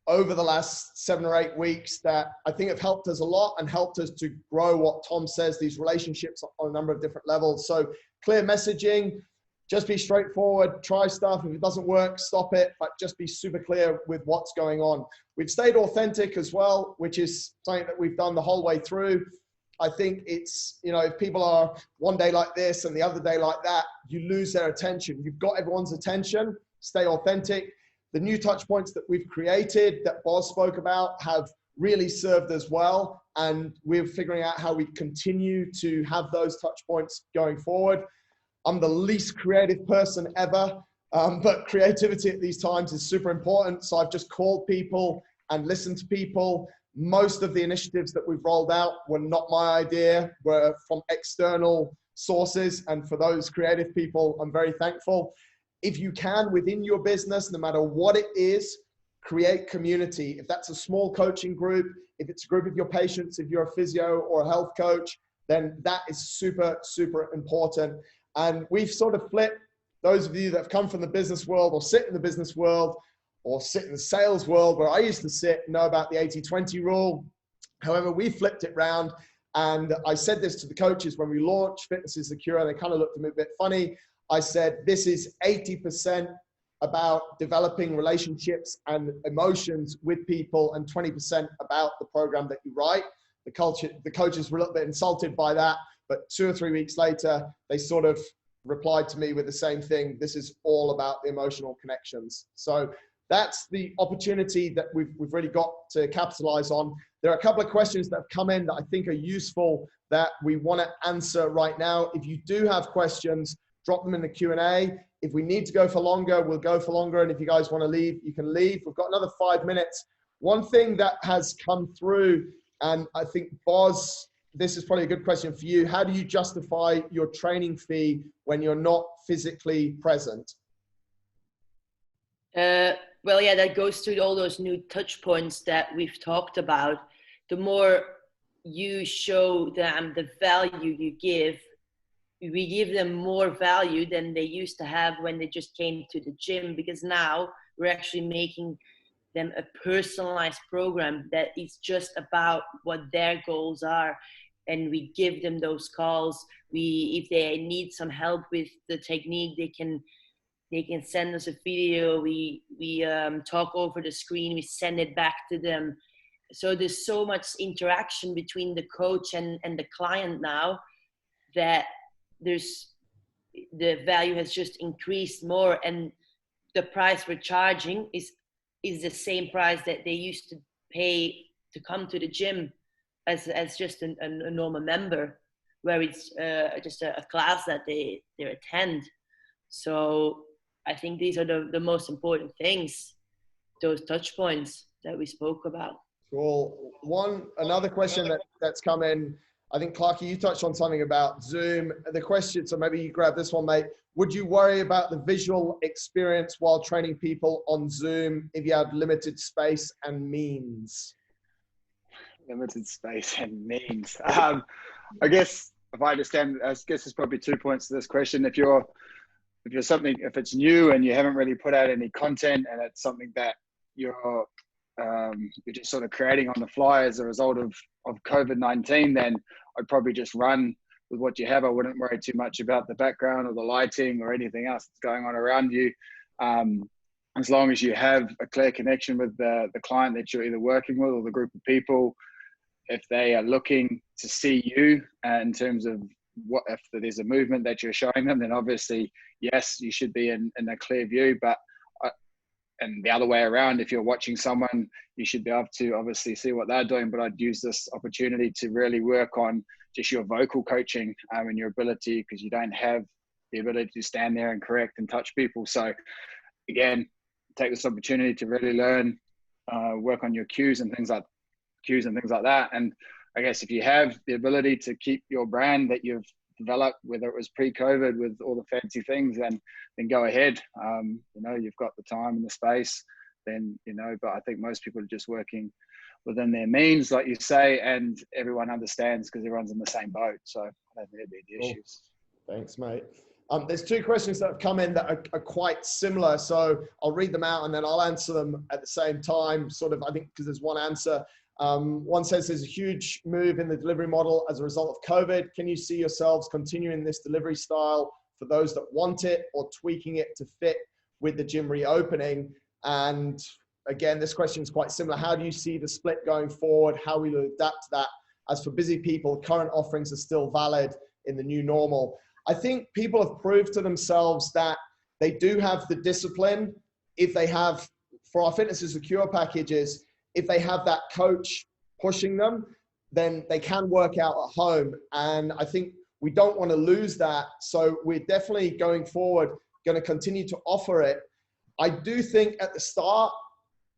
over the last 7 or 8 weeks that I think have helped us a lot and helped us to grow what Tom says, these relationships on a number of different levels. So clear messaging, just be straightforward, try stuff. If it doesn't work, stop it, but just be super clear with what's going on. We've stayed authentic as well, which is something that we've done the whole way through. I think it's, if people are one day like this and the other day like that, you lose their attention. You've got everyone's attention, stay authentic. The new touch points that we've created that Boz spoke about have really served us well. And we're figuring out how we continue to have those touch points going forward. I'm the least creative person ever, but creativity at these times is super important. So I've just called people and listened to people. Most of the initiatives that we've rolled out were not my idea, were from external sources. And for those creative people, I'm very thankful. If you can, within your business, no matter what it is, create community. If that's a small coaching group, if it's a group of your patients, if you're a physio or a health coach, then that is super, super important. And we've sort of flipped, those of you that have come from the business world or sit in the business world or sit in the sales world where I used to sit, know about the 80-20 rule. However, we flipped it round. And I said this to the coaches when we launched Fitness is the Cure, and they kind of looked at me a bit funny. I said, this is 80% about developing relationships and emotions with people and 20% about the program that you write. The coaches were a little bit insulted by that, but 2 or 3 weeks later, they sort of replied to me with the same thing. This is all about the emotional connections. So that's the opportunity that we've really got to capitalize on. There are a couple of questions that have come in that I think are useful that we want to answer right now. If you do have questions, drop them in the Q&A. If we need to go for longer, we'll go for longer. And if you guys want to leave, you can leave. We've got another 5 minutes. One thing that has come through, and I think, Boz, this is probably a good question for you. How do you justify your training fee when you're not physically present? Well, yeah, that goes through all those new touch points that we've talked about. The more you show them the value you give, we give them more value than they used to have when they just came to the gym, because now we're actually making them a personalized program that is just about what their goals are. And we give them those calls. If they need some help with the technique, they can send us a video. We talk over the screen. We send it back to them. So there's so much interaction between the coach and the client now that the value has just increased more, and the price we're charging is the same price that they used to pay to come to the gym as just a normal member, where it's just a class that they attend. So I think these are the most important things, those touch points that we spoke about. Cool. Another question that's come in, I think, Clarky, you touched on something about Zoom. The question, so maybe you grab this one, mate. Would you worry about the visual experience while training people on Zoom if you have limited space and means? Limited space and means. I guess if I understand, I guess there's probably 2 points to this question. If it's new and you haven't really put out any content, and it's something that you're just sort of creating on the fly as a result of COVID-19, then I'd probably just run with what you have. I wouldn't worry too much about the background or the lighting or anything else that's going on around you. As long as you have a clear connection with the client that you're either working with or the group of people, if they are looking to see you in terms of what, if there's a movement that you're showing them, then obviously, yes, you should be in a clear view. But and the other way around, if you're watching someone, you should be able to obviously see what they're doing. But I'd use this opportunity to really work on just your vocal coaching and your ability, because you don't have the ability to stand there and correct and touch people. So again, take this opportunity to really learn, work on your cues and things like that. And I guess if you have the ability to keep your brand that you've developed, whether it was pre-COVID with all the fancy things, then go ahead. You've got the time and the space, then, but I think most people are just working within their means, like you say, and everyone understands because everyone's in the same boat. So I don't think there'd be any issues. Thanks, mate. There's 2 questions that have come in that are quite similar. So I'll read them out and then I'll answer them at the same time, sort of, I think, because there's one answer. One says there's a huge move in the delivery model as a result of COVID. Can you see yourselves continuing this delivery style for those that want it, or tweaking it to fit with the gym reopening? And again, this question is quite similar. How do you see the split going forward? How will you adapt to that? As for busy people, current offerings are still valid in the new normal. I think people have proved to themselves that they do have the discipline if they have, for our Fitness is Secure packages, if they have that coach pushing them, then they can work out at home. And I think we don't want to lose that. So we're definitely going forward, going to continue to offer it. I do think at the start,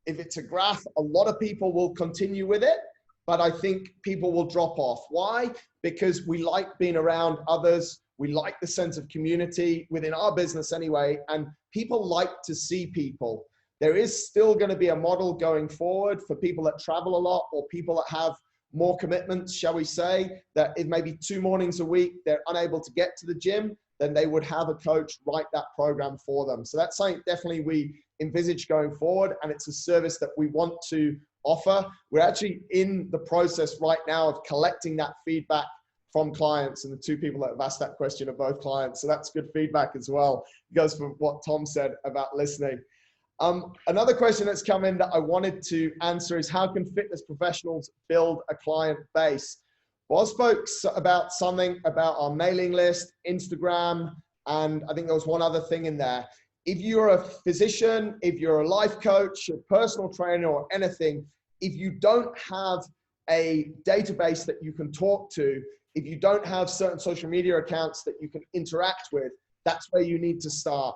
if it's a graph, a lot of people will continue with it, but I think people will drop off. Why? Because we like being around others. We like the sense of community within our business anyway, and people like to see people. There is still going to be a model going forward for people that travel a lot, or people that have more commitments, shall we say, that if maybe 2 mornings a week they're unable to get to the gym, then they would have a coach write that program for them. So that's something definitely we envisage going forward, and it's a service that we want to offer. We're actually in the process right now of collecting that feedback from clients, and the 2 people that have asked that question are both clients. So that's good feedback as well. It goes for what Tom said about listening. Another question that's come in that I wanted to answer is, how can fitness professionals build a client base? Well, I spoke about something about our mailing list, Instagram, and I think there was one other thing in there. If you're a physician, if you're a life coach, a personal trainer, or anything, if you don't have a database that you can talk to, if you don't have certain social media accounts that you can interact with, that's where you need to start.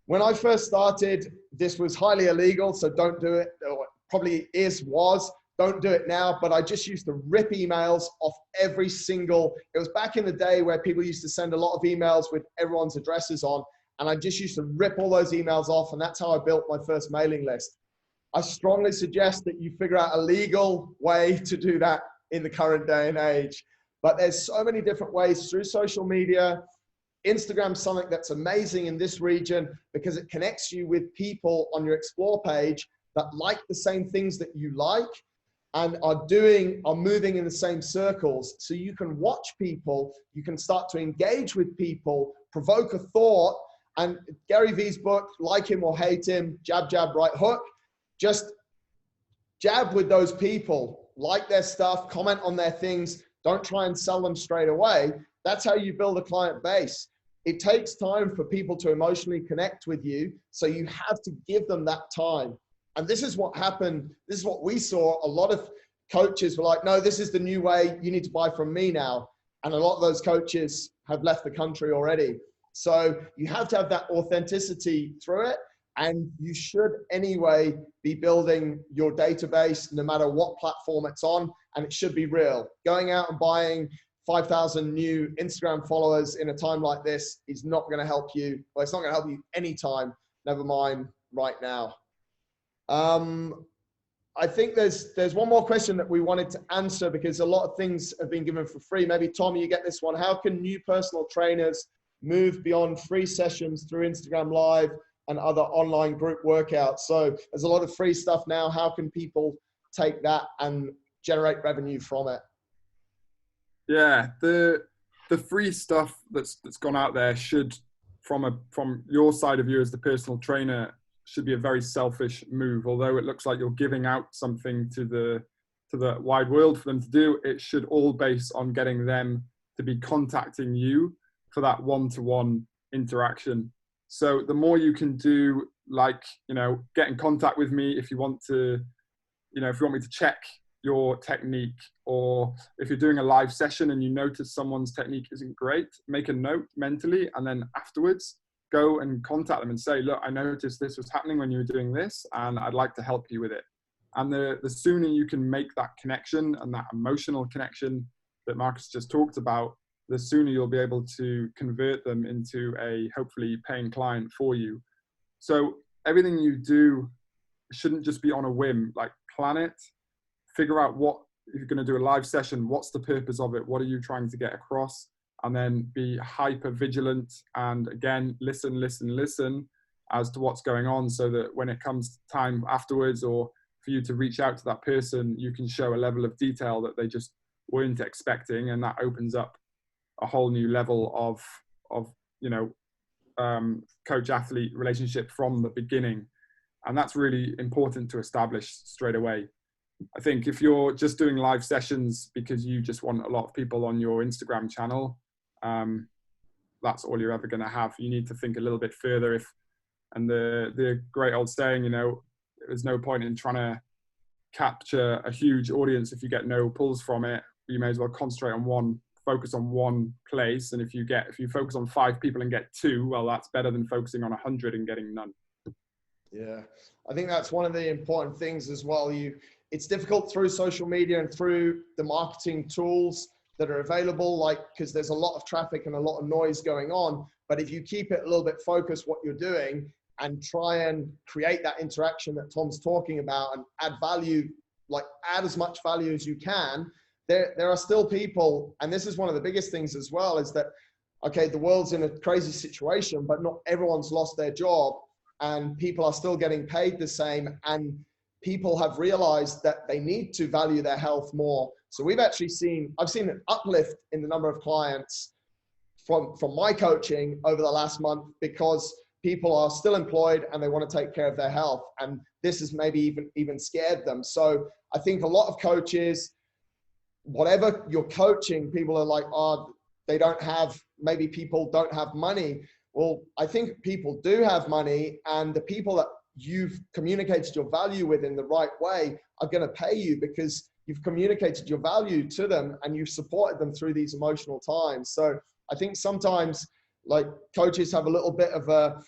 When I first started, this was highly illegal, so don't do it, or probably was. Don't do it now, but I just used to rip emails off every single, it was back in the day where people used to send a lot of emails with everyone's addresses on, and I just used to rip all those emails off, and that's how I built my first mailing list. I strongly suggest that you figure out a legal way to do that in the current day and age. But there's so many different ways through social media. Instagram's something that's amazing in this region because it connects you with people on your Explore page that like the same things that you like and are moving in the same circles. So you can watch people, you can start to engage with people, provoke a thought. And Gary Vee's book, Like Him or Hate Him, Jab, Jab, Right Hook, just jab with those people, like their stuff, comment on their things, don't try and sell them straight away. That's how you build a client base. it takes time for people to emotionally connect with you. So you have to give them that time. And this is what happened. This is what we saw. A lot of coaches were like, no, this is the new way. You need to buy from me now. And a lot of those coaches have left the country already. So you have to have that authenticity through it. And you should anyway be building your database no matter what platform it's on. And it should be real. Going out and buying 5,000 new Instagram followers in a time like this is not going to help you. Well, it's not going to help you anytime, never mind right now. I think there's one more question that we wanted to answer because a lot of things have been given for free. Maybe Tom, you get this one. How can new personal trainers move beyond free sessions through Instagram Live and other online group workouts? So there's a lot of free stuff now. How can people take that and generate revenue from it? Yeah, the free stuff that's gone out there should, from your side of view as the personal trainer, should be a very selfish move. Although it looks like you're giving out something to the wide world for them to do, it should all base on getting them to be contacting you for that one-to-one interaction. So the more you can do, like, get in contact with me if you want to, if you want me to check your technique, or if you're doing a live session and you notice someone's technique isn't great, make a note mentally, and then afterwards go and contact them and say, look, I noticed this was happening when you were doing this, and I'd like to help you with it. And the sooner you can make that connection and that emotional connection that Marcus just talked about, the sooner you'll be able to convert them into a hopefully paying client for you. So everything you do shouldn't just be on a whim. Like, plan it, figure out what, if you're going to do a live session, what's the purpose of it? What are you trying to get across? And then be hyper vigilant, and again, listen as to what's going on, so that when it comes time afterwards, or for you to reach out to that person, you can show a level of detail that they just weren't expecting. And that opens up a whole new level of coach athlete relationship from the beginning. And that's really important to establish straight away. I think if you're just doing live sessions because you just want a lot of people on your Instagram channel, that's all you're ever going to have. You need to think a little bit further. And the great old saying, there's no point in trying to capture a huge audience if you get no pulls from it. You may as well concentrate on focus on one place. And if you focus on 5 people and get 2, well, that's better than focusing on 100 and getting none. Yeah, I think that's one of the important things as well. It's difficult through social media and through the marketing tools that are available, because there's a lot of traffic and a lot of noise going on. But if you keep it a little bit focused what you're doing and try and create that interaction that Tom's talking about and add value, add as much value as you can, there are still people, and this is one of the biggest things as well, is that, okay, the world's in a crazy situation, but not everyone's lost their job, and people are still getting paid the same, and people have realized that they need to value their health more. So I've seen an uplift in the number of clients from my coaching over the last month, because people are still employed and they want to take care of their health. And this has maybe even scared them. So I think a lot of coaches, whatever you're coaching, people are like, maybe people don't have money. Well, I think people do have money, and the people that you've communicated your value with in the right way are going to pay you, because you've communicated your value to them and you've supported them through these emotional times. So I think sometimes coaches have a little bit of a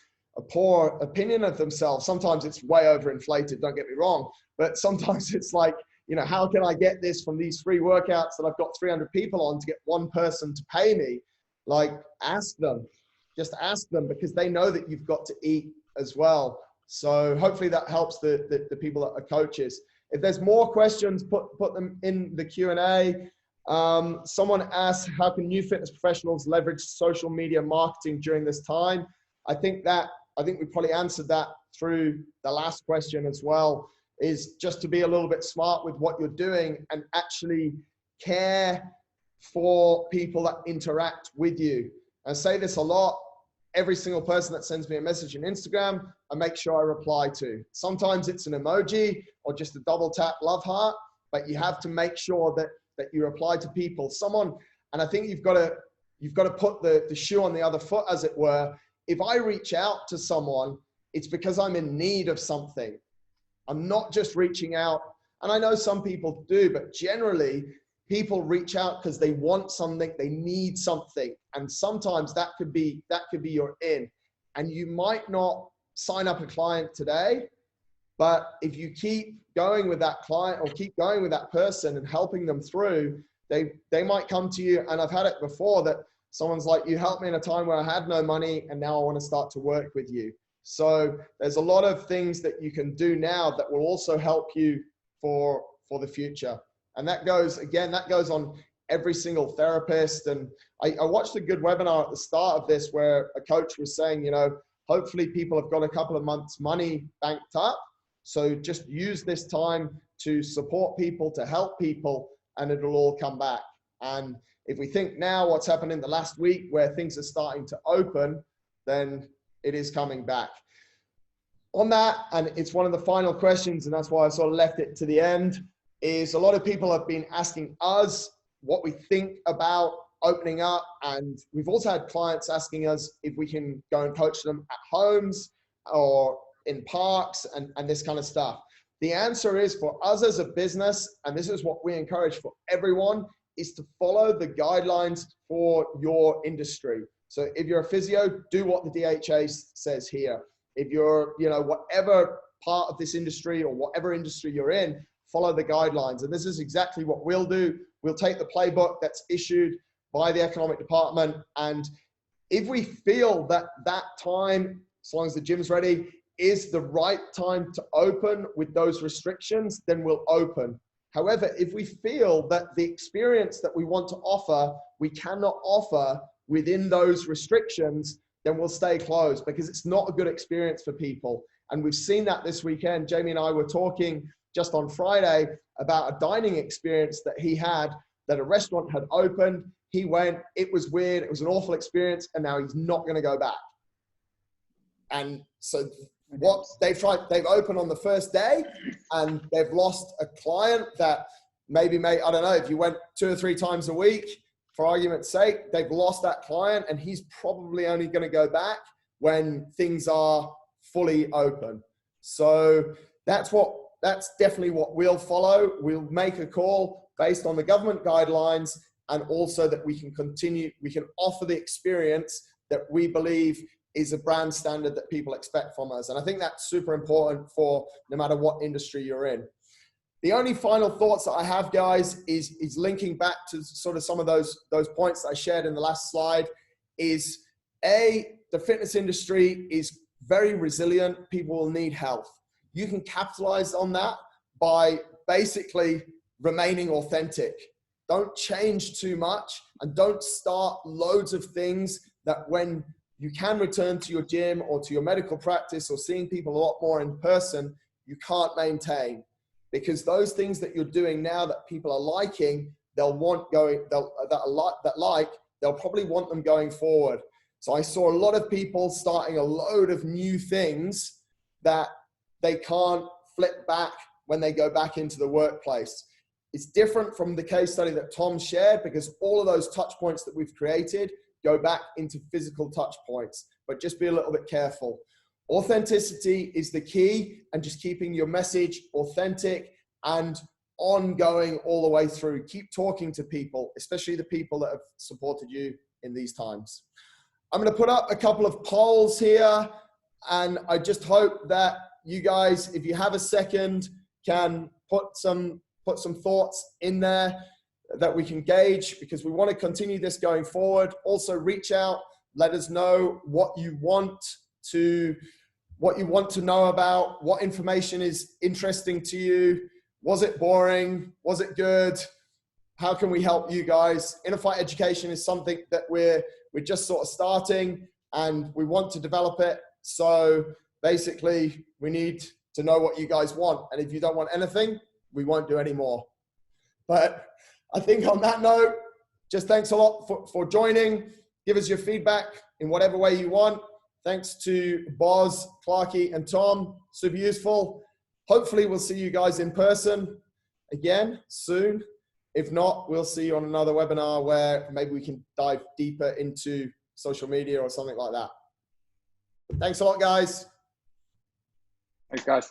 poor opinion of themselves. Sometimes it's way overinflated, don't get me wrong, but sometimes it's how can I get this from these free workouts that I've got 300 people on to get one person to pay me? Ask them, because they know that you've got to eat as well. So hopefully that helps the people that are coaches. If there's more questions, put them in the Q&A. Someone asked, how can new fitness professionals leverage social media marketing during this time? I think we probably answered that through the last question as well, is just to be a little bit smart with what you're doing and actually care for people that interact with you. I say this a lot. Every single person that sends me a message on Instagram, I make sure I reply to. Sometimes it's an emoji or just a double tap love heart, but you have to make sure that you reply to people. And I think you've got to you've got to put the shoe on the other foot, as it were. If I reach out to someone, it's because I'm in need of something. I'm not just reaching out, and I know some people do, but generally people reach out because they want something, they need something. And sometimes that could be your in. And you might not sign up a client today, but if you keep going with that client or keep going with that person and helping them through, they might come to you. And I've had it before that someone's like, you helped me in a time where I had no money and now I want to start to work with you. So there's a lot of things that you can do now that will also help you for the future. And that goes on every single therapist. And I watched a good webinar at the start of this where a coach was saying, you know, hopefully people have got a couple of months money banked up. So just use this time to support people, to help people, and it'll all come back. And if we think now what's happened in the last week where things are starting to open, then it is coming back. On that, and it's one of the final questions, and that's why I sort of left it to the end, is a lot of people have been asking us what we think about opening up. And we've also had clients asking us if we can go and coach them at homes or in parks and this kind of stuff. The answer is, for us as a business, and this is what we encourage for everyone, is to follow the guidelines for your industry. So if you're a physio, do what the DHA says here. If you're, you know, whatever part of this industry or whatever industry you're in, follow the guidelines. And this is exactly what we'll do. We'll take the playbook that's issued by the economic department. And if we feel that that time, as long as the gym's ready, is the right time to open with those restrictions, then we'll open. However, if we feel that the experience that we want to offer, we cannot offer within those restrictions, then we'll stay closed, because it's not a good experience for people. And we've seen that this weekend. Jamie and I were talking just on Friday about a dining experience that he had, that a restaurant had opened. He went, it was weird, it was an awful experience, and now he's not going to go back. And so what they've opened on the first day, and they've lost a client that maybe I don't know, if you went 2 or 3 times a week, for argument's sake, they've lost that client, and he's probably only going to go back when things are fully open. So that's definitely what we'll follow. We'll make a call based on the government guidelines, and also that we can offer the experience that we believe is a brand standard that people expect from us. And I think that's super important for no matter what industry you're in. The only final thoughts that I have, guys, is linking back to sort of some of those points that I shared in the last slide. Is the fitness industry is very resilient. People will need health. You can capitalize on that by basically remaining authentic. Don't change too much, and don't start loads of things that when you can return to your gym or to your medical practice or seeing people a lot more in person, you can't maintain. Because those things that you're doing now that people are liking, they'll probably want them going forward. So I saw a lot of people starting a load of new things that they can't flip back when they go back into the workplace. It's different from the case study that Tom shared, because all of those touch points that we've created go back into physical touch points, but just be a little bit careful. Authenticity is the key, and just keeping your message authentic and ongoing all the way through. Keep talking to people, especially the people that have supported you in these times. I'm going to put up a couple of polls here, and I just hope that you guys, if you have a second, can put some thoughts in there that we can gauge, because we want to continue this going forward. Also reach out, let us know what you want to know about, what information is interesting to you. Was it boring? Was it good? How can we help you guys? Inner-Fight education is something that we're just sort of starting, and we want to develop it. So basically we need to know what you guys want. And if you don't want anything, we won't do any more. But I think on that note, just thanks a lot for joining. Give us your feedback in whatever way you want. Thanks to Boz, Clarky, and Tom. Super useful. Hopefully we'll see you guys in person again soon. If not, we'll see you on another webinar where maybe we can dive deeper into social media or something like that. Thanks a lot, guys. Thanks, guys.